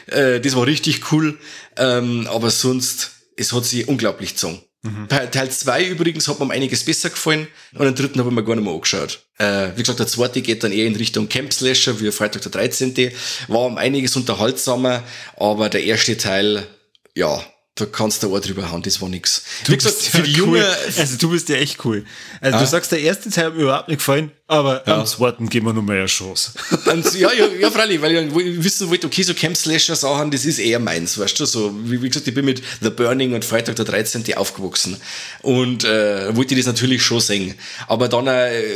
Das war richtig cool. Aber sonst, es hat sich unglaublich gezogen. Teil 2 übrigens hat mir um einiges besser gefallen. Und den dritten habe ich mir gar nicht mehr angeschaut. Wie gesagt, der zweite geht dann eher in Richtung Camp Slasher, wie Freitag der 13. War um einiges unterhaltsamer. Aber der erste Teil, ja, da kannst du auch drüber hauen, das war nix. Wie gesagt, für die cool. Junge... Also du bist ja echt cool. Also du sagst, der erste Teil hat mir überhaupt nicht gefallen. Aber am zweiten geben wir noch mal eine Chance. Und, ja, freilich, weil ich wissen wollte, okay, so Camp-Slasher-Sachen, das ist eher meins, weißt du, so, wie gesagt, ich bin mit The Burning und Freitag der 13. aufgewachsen und wollte das natürlich schon sehen. Aber dann,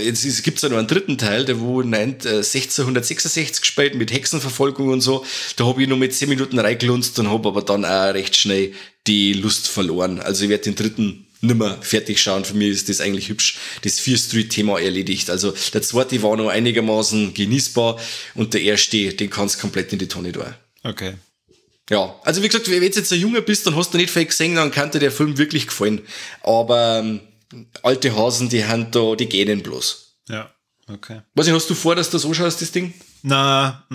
jetzt gibt's ja noch einen dritten Teil, der wo 1666 gespielt, mit Hexenverfolgung und so, da habe ich noch mit 10 Minuten reingelunzt und habe aber dann auch recht schnell die Lust verloren. Also ich werde den dritten nimmer fertig schauen. Für mich ist das eigentlich hübsch. Das Fear Street-Thema erledigt. Also der zweite war noch einigermaßen genießbar und der erste, den kannst du komplett in die Tonne tun. Okay. Ja, also wie gesagt, wenn du jetzt ein Junger bist, dann hast du nicht viel gesehen, dann kann dir der Film wirklich gefallen. Aber alte Hasen, die gehen bloß. Ja, okay. Was hast du vor, dass du das anschaust, das Ding? Na,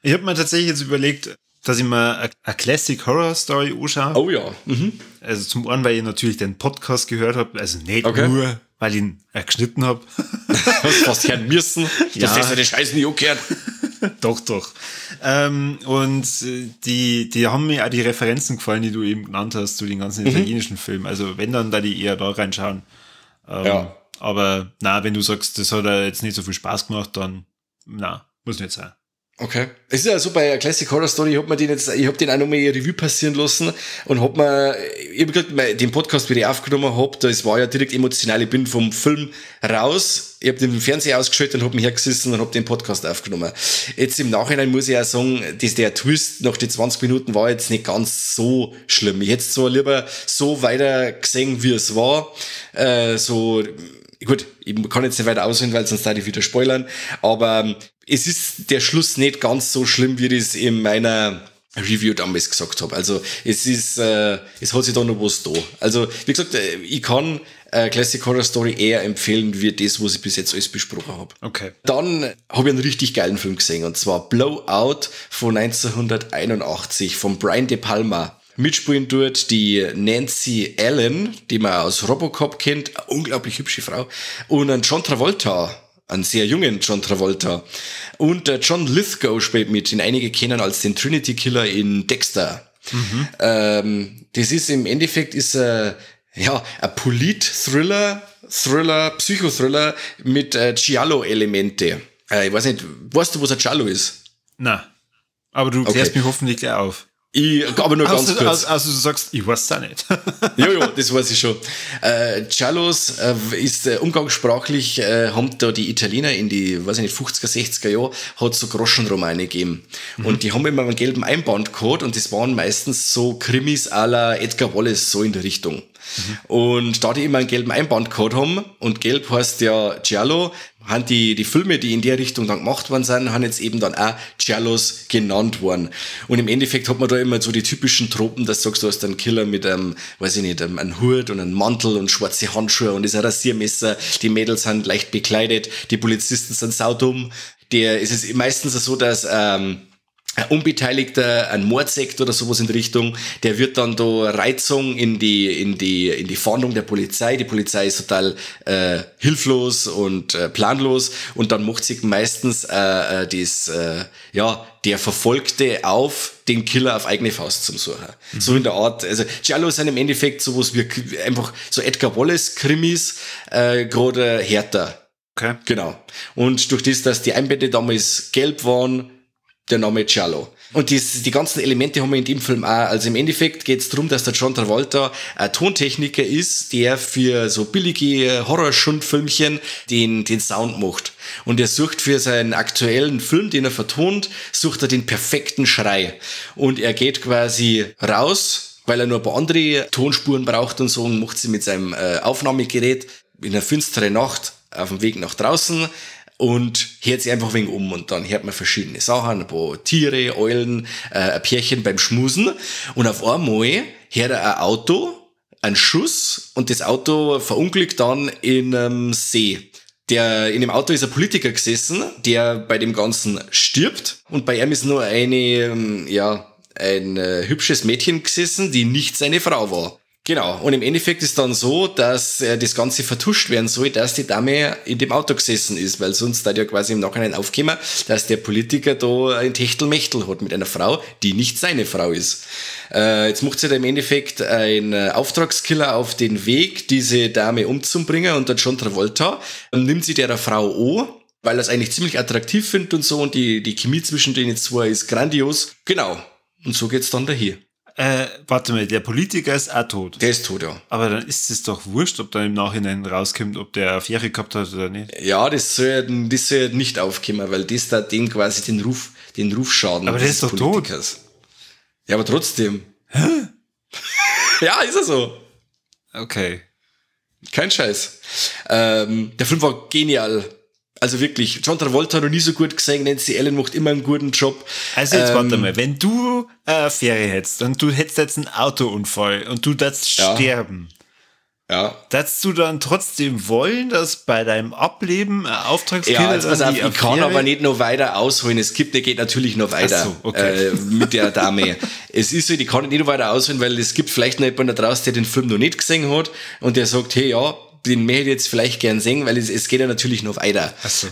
ich habe mir tatsächlich jetzt überlegt, dass ich mir eine Classic Horror Story anschaue. Oh ja. Mhm. Also zum einen, weil ich natürlich den Podcast gehört habe, also nicht nur, weil ich ihn geschnitten habe. Hast fast hören müssen. Ja. Das hast du den Scheiß nie angehört. Doch. Und die haben mir auch die Referenzen gefallen, die du eben genannt hast zu den ganzen italienischen Filmen. Also wenn, dann da die eher da reinschauen. Ja. Aber wenn du sagst, das hat jetzt nicht so viel Spaß gemacht, dann muss nicht sein. Okay. Es ist ja so bei Classic Horror Story, ich hab den auch nochmal eine Revue passieren lassen und ich hab gerade den Podcast, wie ich aufgenommen hab, das war ja direkt emotional, ich bin vom Film raus, ich hab den Fernseher ausgeschaltet und hab mich hergesessen und hab den Podcast aufgenommen. Jetzt im Nachhinein muss ich auch sagen, dass der Twist nach den 20 Minuten war jetzt nicht ganz so schlimm. Ich hätte es zwar lieber so weiter gesehen, wie es war, gut, ich kann jetzt nicht weiter ausholen, weil sonst darf ich wieder spoilern, aber es ist der Schluss nicht ganz so schlimm, wie ich es in meiner Review damals gesagt habe. Also es hat sich da noch was da. Also wie gesagt, ich kann Classic Horror Story eher empfehlen, wie das, was ich bis jetzt alles besprochen habe. Okay. Dann habe ich einen richtig geilen Film gesehen, und zwar Blowout von 1981 von Brian De Palma. Mitspielen dort die Nancy Allen, die man aus Robocop kennt, eine unglaublich hübsche Frau, und einen John Travolta, einen sehr jungen John Travolta. Und John Lithgow spielt mit, den einige kennen als den Trinity Killer in Dexter. Das ist im Endeffekt ein Polit-Thriller, Psychothriller mit Giallo-Elemente. Ich weiß nicht, weißt du, was ein Giallo ist? Na, aber du klärst mich hoffentlich gleich auf. Aber nur ganz kurz. Also du sagst, ich weiß es auch nicht. Ja, das weiß ich schon. Giallos ist umgangssprachlich, haben da die Italiener in die, 50er, 60er Jahre, hat so Groschenromane gegeben. Und die haben immer einen gelben Einband gehabt und das waren meistens so Krimis à la Edgar Wallace, so in der Richtung. Und da die immer einen gelben Einband gehabt haben, und gelb heißt ja Giallo, haben die Filme, die in der Richtung dann gemacht worden sind, haben jetzt eben dann auch Giallos genannt worden. Und im Endeffekt hat man da immer so die typischen Tropen, dass du sagst, du hast einen Killer mit einem Hut und einem Mantel und schwarze Handschuhe und ist ein Rasiermesser, die Mädels sind leicht bekleidet, die Polizisten sind saudumm. Es ist meistens so, dass ein Unbeteiligter, ein Mordsekt oder sowas in die Richtung, der wird dann da Reizung in die Fahndung der Polizei. Die Polizei ist total hilflos und planlos, und dann macht sich meistens der Verfolgte auf, den Killer auf eigene Faust zum Suchen. So in der Art, also Giallo sind im Endeffekt sowas wie einfach so Edgar Wallace Krimis, gerade härter. Okay. Genau. Und durch das, dass die Einbände damals gelb waren, der Name Giallo. Und die ganzen Elemente haben wir in dem Film auch. Also im Endeffekt geht es darum, dass der John Travolta ein Tontechniker ist, der für so billige Horrorschundfilmchen den Sound macht. Und er sucht für seinen aktuellen Film, den er vertont, sucht er den perfekten Schrei. Und er geht quasi raus, weil er nur ein paar andere Tonspuren braucht und so, und macht sie mit seinem Aufnahmegerät in einer finsteren Nacht auf dem Weg nach draußen und hört sich einfach ein wenig um, und dann hört man verschiedene Sachen, ein paar Tiere, Eulen, ein Pärchen beim Schmusen, und auf einmal hört er ein Auto, einen Schuss, und das Auto verunglückt dann in einem See. In dem Auto ist ein Politiker gesessen, der bei dem Ganzen stirbt, und bei ihm ist nur ein hübsches Mädchen gesessen, die nicht seine Frau war. Genau, und im Endeffekt ist dann so, dass das Ganze vertuscht werden soll, dass die Dame in dem Auto gesessen ist, weil sonst da ja quasi im Nachhinein aufkommen, dass der Politiker da ein Techtelmechtel hat mit einer Frau, die nicht seine Frau ist. Jetzt macht sich da im Endeffekt ein Auftragskiller auf den Weg, diese Dame umzubringen, und der John Travolta nimmt sie der Frau an weil er es eigentlich ziemlich attraktiv findet und so und die Chemie zwischen denen zwei ist grandios. Genau. Und so geht's dann daher. Warte mal, der Politiker ist auch tot. Der ist tot, ja. Aber dann ist es doch wurscht, ob dann im Nachhinein rauskommt, ob der eine Fähre gehabt hat oder nicht. Ja, das soll nicht aufkommen, weil das da dem quasi den Ruf schaden. Aber der ist doch Politikers. Tot. Ja, aber trotzdem. Hä? Ja, ist er so. Okay. Kein Scheiß. Der Film war genial. Also wirklich, John Travolta hat noch nie so gut gesehen, Nancy Allen macht immer einen guten Job. Also jetzt warte mal, wenn du eine Fähre hättest und du hättest jetzt einen Autounfall und du darfst sterben, darfst du dann trotzdem wollen, dass bei deinem Ableben ein Auftragskiller ich kann aber nicht noch weiter ausholen. Es geht natürlich noch weiter. Ach so, okay. Mit der Dame. Es ist so, ich kann nicht noch weiter ausholen, weil es gibt vielleicht noch jemanden da draußen, der den Film noch nicht gesehen hat und der sagt, hey, ja, den möchte ich jetzt vielleicht gern sehen, weil es geht ja natürlich noch weiter, so.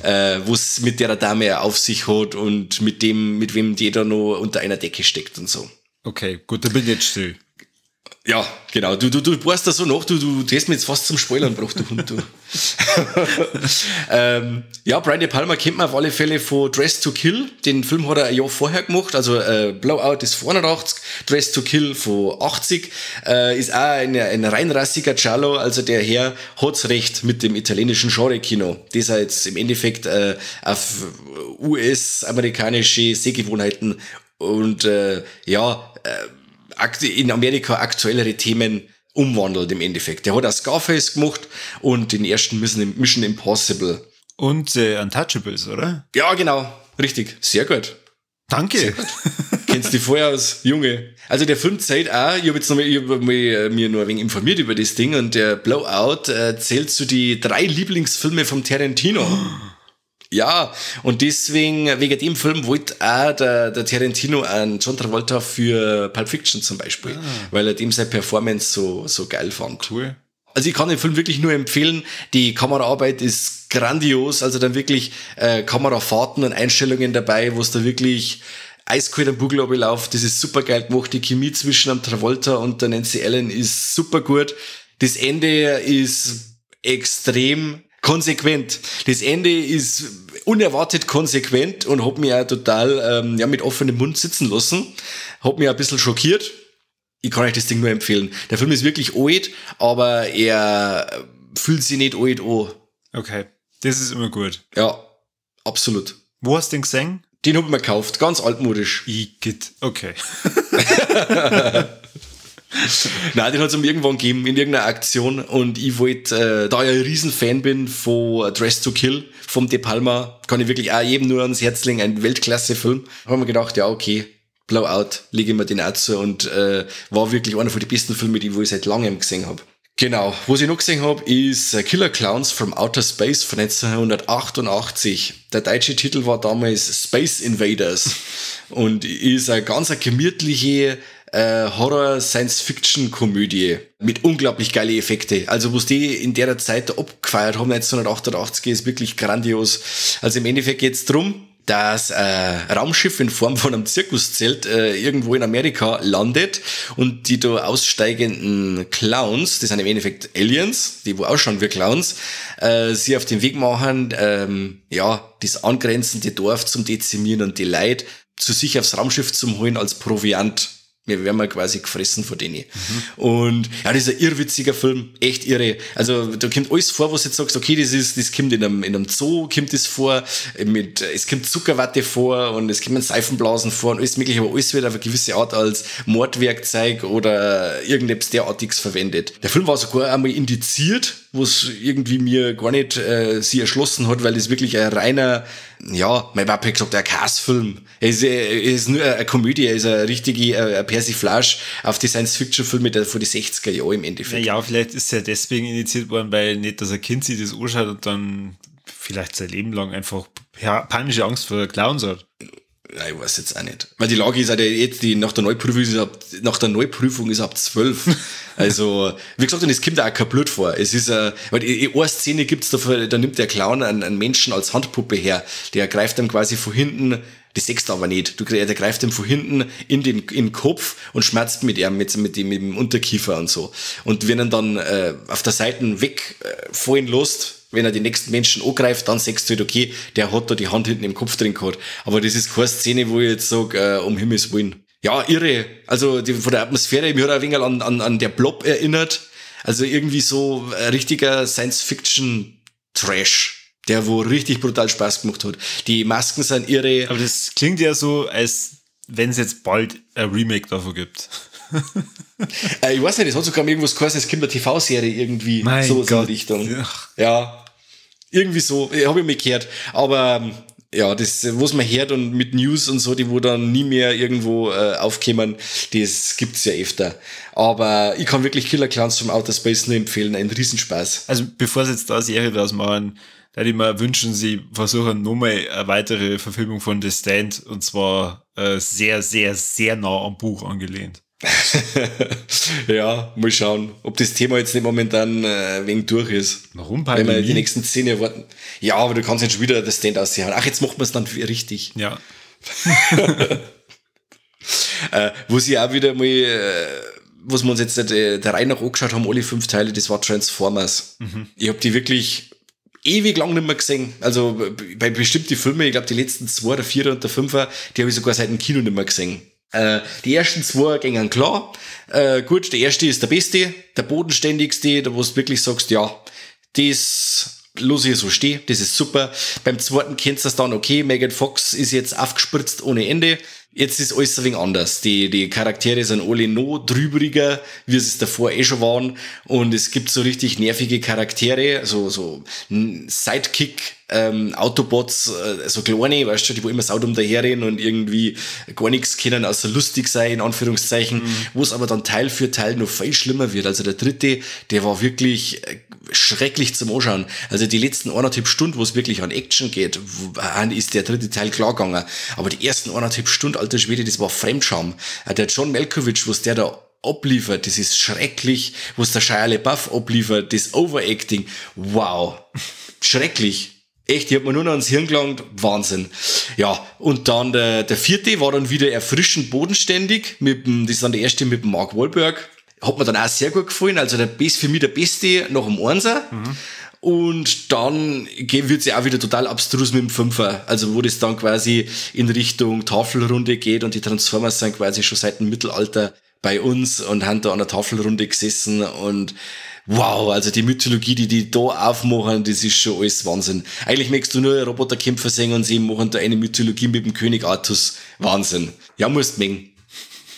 Wo es mit der Dame auf sich hat und mit wem die da noch unter einer Decke steckt und so. Okay, gut, da bin ich jetzt still. Ja, genau. Du bohrst da so nach, du drehst mir jetzt fast zum Spoilern, brauch du Hund, du. Brian De Palma kennt man auf alle Fälle von Dress to Kill. Den Film hat er ein Jahr vorher gemacht, also Blowout ist von 81, Dress to Kill von 80. Ist auch ein reinrassiger Giallo, also der Herr hat's recht mit dem italienischen Genre-Kino. Das er jetzt im Endeffekt auf US-amerikanische Sehgewohnheiten und in Amerika aktuellere Themen umwandelt im Endeffekt. Der hat auch Scarface gemacht und den ersten Mission Impossible. Und Untouchables, oder? Ja, genau. Richtig. Sehr gut. Danke. Sehr gut. Kennst du vorher aus Junge? Also der Film zeigt auch, ich habe mir nur ein wenig informiert über das Ding und der Blowout zählt zu die 3 Lieblingsfilme vom Tarantino. Ja, und deswegen, wegen dem Film wollte auch der Tarantino an John Travolta für Pulp Fiction zum Beispiel, weil er dem seine Performance so geil fand. Cool. Also ich kann den Film wirklich nur empfehlen, die Kameraarbeit ist grandios, also dann wirklich Kamerafahrten und Einstellungen dabei, wo es da wirklich eiskalt am Bugel läuft, das ist super geil gemacht, die Chemie zwischen dem Travolta und der Nancy Allen ist super gut, das Ende ist extrem konsequent. Das Ende ist unerwartet konsequent und hat mich auch total mit offenem Mund sitzen lassen. Hat mich ein bisschen schockiert. Ich kann euch das Ding nur empfehlen. Der Film ist wirklich alt, aber er fühlt sich nicht alt an. Okay, das ist immer gut. Ja, absolut. Wo hast du den gesehen? Den hab ich mir gekauft, ganz altmodisch. Okay. Nein, den hat es mir irgendwann gegeben, in irgendeiner Aktion und ich wollte, da ich ein Riesenfan bin von Dress to Kill, vom De Palma, kann ich wirklich auch jedem nur ans Herz legen, ein Weltklasse-Film. Haben wir gedacht, ja okay, Blowout, lege ich mir den auch zu und war wirklich einer von den besten Filmen, die ich seit langem gesehen habe. Genau, was ich noch gesehen habe, ist Killer Clowns from Outer Space von 1988. Der deutsche Titel war damals Space Invaders und ist eine ganz gemütliche Horror-Science-Fiction-Komödie mit unglaublich geile Effekte. Also, was die in der Zeit abgefeiert haben, 1988, ist wirklich grandios. Also im Endeffekt geht's drum, dass ein Raumschiff in Form von einem Zirkuszelt irgendwo in Amerika landet und die da aussteigenden Clowns, das sind im Endeffekt Aliens, die wo ausschauen wie Clowns, sie auf den Weg machen, das angrenzende Dorf zum Dezimieren und die Leute zu sich aufs Raumschiff zum holen als Proviant. Wir werden mal quasi gefressen von denen. Und ja, das ist ein irrwitziger Film, echt irre. Also da kommt alles vor, was du jetzt sagst, okay, das kommt in einem Zoo, kommt das vor, es kommt Zuckerwatte vor und es kommen Seifenblasen vor und alles mögliche, aber alles wird auf eine gewisse Art als Mordwerkzeug oder irgendetwas derartiges verwendet. Der Film war sogar einmal indiziert, wo es irgendwie mir gar nicht sie erschlossen hat, weil es wirklich ein reiner, mein Papa hat gesagt, ein Cast-Film. Es ist nur eine Komödie, es ist eine richtige Persiflage auf die Science-Fiction-Filme von den 60er Jahren im Endeffekt. Ja, vielleicht ist er deswegen indiziert worden, weil nicht, dass ein Kind sich das anschaut und dann vielleicht sein Leben lang einfach panische Angst vor Clowns hat. Ja, ich weiß jetzt auch nicht. Weil die Lage ist halt jetzt, nach der Neuprüfung ist ab 12. Also, wie gesagt, und es kommt auch kein Blut vor. Es ist, weil in einer Szene gibt's da nimmt der Clown einen Menschen als Handpuppe her. Der greift ihm quasi von hinten, das sechst aber nicht. Der greift ihm von hinten in den Kopf und schmerzt mit ihm, mit dem Unterkiefer und so. Und wenn er dann auf der Seite wegfallen lässt, wenn er die nächsten Menschen angreift, dann sagst du halt, okay, der hat da die Hand hinten im Kopf drin gehabt. Aber das ist keine Szene, wo ich jetzt sage, um Himmels Willen. Ja, irre. Also von der Atmosphäre, mir hat ein wenig an der Blob erinnert. Also irgendwie so ein richtiger Science-Fiction-Trash, der wo richtig brutal Spaß gemacht hat. Die Masken sind irre. Aber das klingt ja so, als wenn es jetzt bald ein Remake davon gibt. Ich weiß nicht, es hat sogar irgendwas geheißen, es kommt eine TV-Serie irgendwie, so in die Richtung. Ja, irgendwie so, habe ich mir gehört. Aber ja, das, was man hört und mit News und so, die wo dann nie mehr irgendwo aufkommen, das gibt's ja öfter. Aber ich kann wirklich Killer Clowns from Outer Space nur empfehlen, ein Riesenspaß. Also bevor sie jetzt da eine Serie draus machen, da hätte ich mir wünschen, sie versuchen nochmal eine weitere Verfilmung von The Stand, und zwar sehr, sehr, sehr nah am Buch angelehnt. Ja, mal schauen, ob das Thema jetzt nicht momentan wegen durch ist. Warum? Wenn wir die nächsten 10 Jahre warten. Ja, aber du kannst jetzt schon wieder das Stand aussehen. Ach, jetzt macht man es dann richtig. Ja. Wo sie auch wieder mal, was wir uns jetzt der Reihe nach angeschaut haben, alle 5 Teile, das war Transformers. Ich habe die wirklich ewig lang nicht mehr gesehen. Also bei bestimmten Filmen, ich glaube die letzten 2 oder 4 und der 5er, die habe ich sogar seit dem Kino nicht mehr gesehen. Die ersten 2 gingen klar. Gut, der erste ist der beste, der bodenständigste, da wo du wirklich sagst, ja, das los ich so stehen, das ist super. Beim zweiten kennst du es dann, okay, Megan Fox ist jetzt aufgespritzt ohne Ende. Jetzt ist alles ein wenig anders. Die Charaktere sind alle noch drüberiger, wie sie es davor schon waren. Und es gibt so richtig nervige Charaktere, so Sidekick, Autobots, so kleine, weißt du, die wo immer saudumm daherrennen und irgendwie gar nichts können, außer lustig sein, in Anführungszeichen, wo es aber dann Teil für Teil noch viel schlimmer wird. Also der dritte, der war wirklich schrecklich zum Anschauen. Also die letzten 1,5 Stunden, wo es wirklich an Action geht, ist der dritte Teil klar gegangen. Aber die ersten 1,5 Stunden, alter Schwede, das war Fremdscham. Der John Malkovich, was der da abliefert, das ist schrecklich. Was der Shia LaBeouf abliefert, das Overacting, wow, schrecklich. Echt, ich hab mir nur noch ans Hirn gelangt, Wahnsinn. Ja, und dann der vierte war dann wieder erfrischend bodenständig, das ist dann der erste mit dem Mark Wahlberg. Hat mir dann auch sehr gut gefallen, also für mich der Beste nach dem Einser. Und dann wird's ja auch wieder total abstrus mit dem Fünfer, also wo das dann quasi in Richtung Tafelrunde geht und die Transformers sind quasi schon seit dem Mittelalter bei uns und haben da an der Tafelrunde gesessen und wow, also die Mythologie, die da aufmachen, das ist schon alles Wahnsinn. Eigentlich möchtest du nur Roboterkämpfer sehen und sie machen da eine Mythologie mit dem König Artus. Wahnsinn. Ja, musst mengen.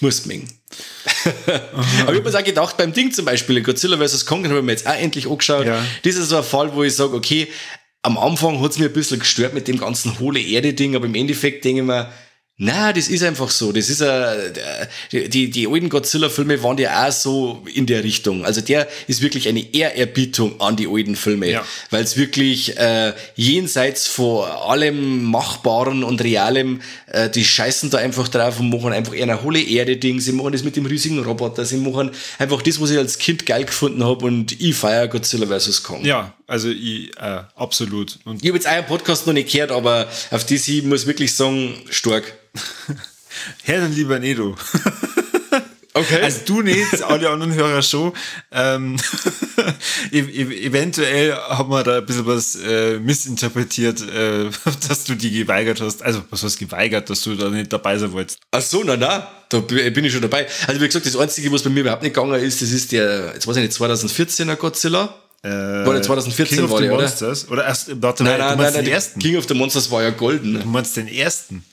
Aber ich habe mir auch gedacht, beim Ding zum Beispiel, Godzilla vs. Kong, den habe ich mir jetzt auch endlich angeschaut. Ja. Das ist so ein Fall, wo ich sage, okay, am Anfang hat's mir ein bisschen gestört mit dem ganzen hohle Erde-Ding, aber im Endeffekt denke ich mir, na, das ist einfach so. Das ist die alten Godzilla-Filme waren ja auch so in der Richtung. Also der ist wirklich eine Ehrerbietung an die alten Filme, ja. Weil es wirklich jenseits von allem Machbaren und Realem, die scheißen da einfach drauf und machen einfach eher eine hohle Erde-Ding. Sie machen das mit dem riesigen Roboter. Sie machen einfach das, was ich als Kind geil gefunden habe, und ich feiere Godzilla vs. Kong. Ja, also ich absolut. Und ich habe jetzt euren Podcast noch nicht gehört, aber auf das ich muss wirklich sagen, stark. Herr, dann lieber Nedo. Okay. Also du nicht, alle anderen Hörer schon. Eventuell haben wir da ein bisschen was missinterpretiert, dass du die geweigert hast. Also, was heißt geweigert, dass du da nicht dabei sein wolltest? Ach so, na, da bin ich schon dabei. Also wie gesagt, das Einzige, was bei mir überhaupt nicht gegangen ist, das ist der, jetzt weiß ich nicht, 2014er Godzilla. War der 2014 King of war the der, oder? Monsters? Oder erst, warte, Nein, den ersten? King of the Monsters war ja golden. Du meinst den ersten?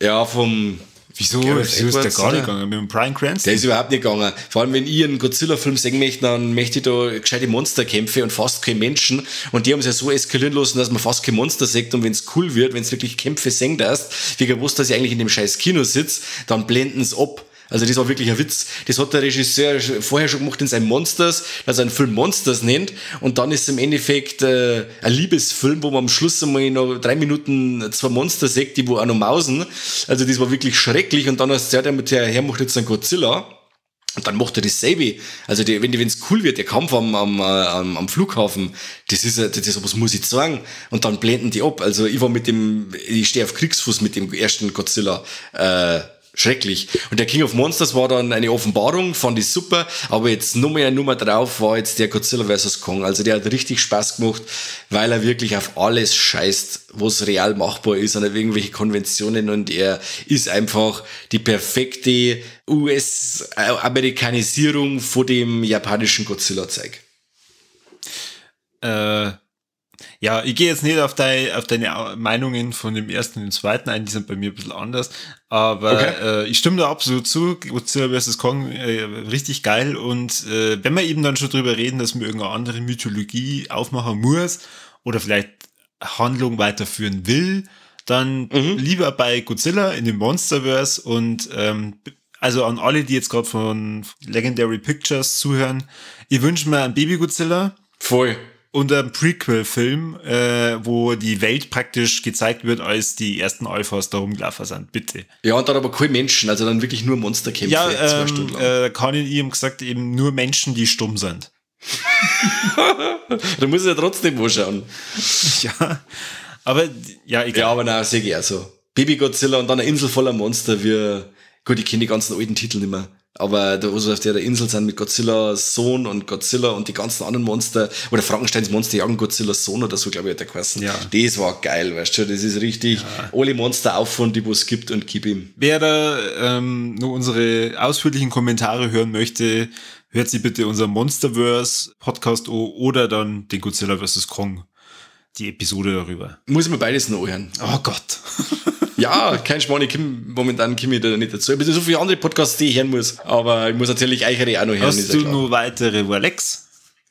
Ja, vom... Wieso ist der gar nicht gegangen? Mit dem Bryan Cranston? Der ist überhaupt nicht gegangen. Vor allem, wenn ich einen Godzilla-Film sehen möchte, dann möchte ich da gescheite Monsterkämpfe und fast keine Menschen. Und die haben es ja so eskalieren lassen, dass man fast kein Monster sieht. Und wenn es cool wird, wenn es wirklich Kämpfe sehen darfst, wie gewusst, dass ich eigentlich in dem scheiß Kino sitze, dann blenden es ab. Also das war wirklich ein Witz. Das hat der Regisseur vorher schon gemacht in seinem Monsters, dass er einen Film Monsters nennt. Und dann ist es im Endeffekt ein Liebesfilm, wo man am Schluss einmal noch 3 Minuten 2 Monster sieht, die wo auch noch mausen. Also das war wirklich schrecklich. Und dann hast du gesagt, der Herr macht jetzt einen Godzilla. Und dann macht er dasselbe. Also wenn es cool wird, der Kampf am Flughafen, das ist was muss ich sagen. Und dann blenden die ab. Also ich stehe auf Kriegsfuß mit dem ersten Godzilla. schrecklich. Und der King of Monsters war dann eine Offenbarung, fand ich super, aber jetzt Nummer drauf war jetzt der Godzilla vs. Kong. Also der hat richtig Spaß gemacht, weil er wirklich auf alles scheißt, was real machbar ist, an irgendwelche Konventionen, und er ist einfach die perfekte US-Amerikanisierung von dem japanischen Godzilla-Zeug. Ja, ich gehe jetzt nicht auf deine Meinungen von dem ersten und dem zweiten ein, die sind bei mir ein bisschen anders, aber okay. Ich stimme da absolut zu, Godzilla vs. Kong, richtig geil, und wenn wir eben dann schon drüber reden, dass man irgendeine andere Mythologie aufmachen muss oder vielleicht Handlung weiterführen will, dann lieber bei Godzilla in dem Monsterverse, und also an alle, die jetzt gerade von Legendary Pictures zuhören, ich wünsche mir einen Baby Godzilla. Voll. Und ein Prequel-Film, wo die Welt praktisch gezeigt wird, als die ersten Alphas da rumgelaufen sind, bitte. Ja, und dann aber keine Menschen, also dann wirklich nur Monsterkämpfe. Ja, 2 Stunden lang. Kanin ihm gesagt, eben nur Menschen, die stumm sind. Da muss ich ja trotzdem anschauen. Ja, aber, ja, egal. Ja, aber nein, sehe ich auch so. Baby Godzilla und dann eine Insel voller Monster, gut, ich kenne die ganzen alten Titel nicht mehr. Aber da, wo sie auf der Insel sind mit Godzillas Sohn und Godzilla und die ganzen anderen Monster, oder Frankensteins Monster jagen Godzillas Sohn oder so, glaube ich, hat der geheißen. Ja. Das war geil, weißt du, das ist richtig, alle Monster auffahren, die es gibt, und gib ihm. Wer da nur unsere ausführlichen Kommentare hören möchte, hört sich bitte unser Monsterverse Podcast an oder dann den Godzilla vs. Kong, die Episode darüber. Muss man beides noch hören. Oh Gott. Ja, kein Schmarrn, momentan komme ich da nicht dazu. Ich habe so viele andere Podcasts, die ich hören muss, aber ich muss natürlich eichere auch noch hören. Hast du noch weitere Alex?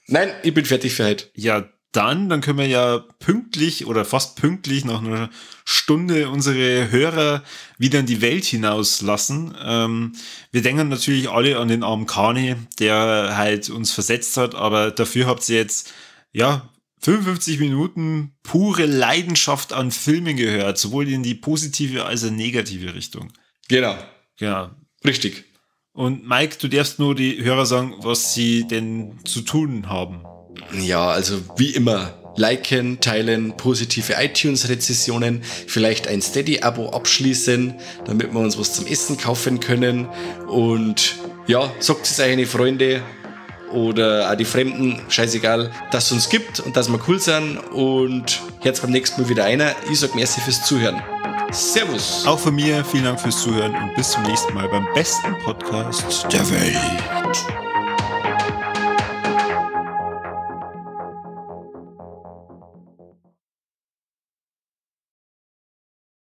Nein, ich bin fertig für heute. Ja, dann können wir ja pünktlich oder fast pünktlich nach einer Stunde unsere Hörer wieder in die Welt hinauslassen. Wir denken natürlich alle an den armen Kani, der halt uns versetzt hat, aber dafür habt ihr jetzt, ja, 55 Minuten pure Leidenschaft an Filmen gehört, sowohl in die positive als auch negative Richtung. Genau. Ja. Richtig. Und Mike, du darfst nur die Hörer sagen, was sie denn zu tun haben. Ja, also wie immer, liken, teilen, positive iTunes-Rezessionen, vielleicht ein Steady-Abo abschließen, damit wir uns was zum Essen kaufen können. Und ja, sagt es euch Freunde oder auch die Fremden, scheißegal, dass es uns gibt und dass wir cool sind, und jetzt beim nächsten Mal wieder einer. Ich sag merci fürs Zuhören. Servus. Auch von mir vielen Dank fürs Zuhören und bis zum nächsten Mal beim besten Podcast der Welt.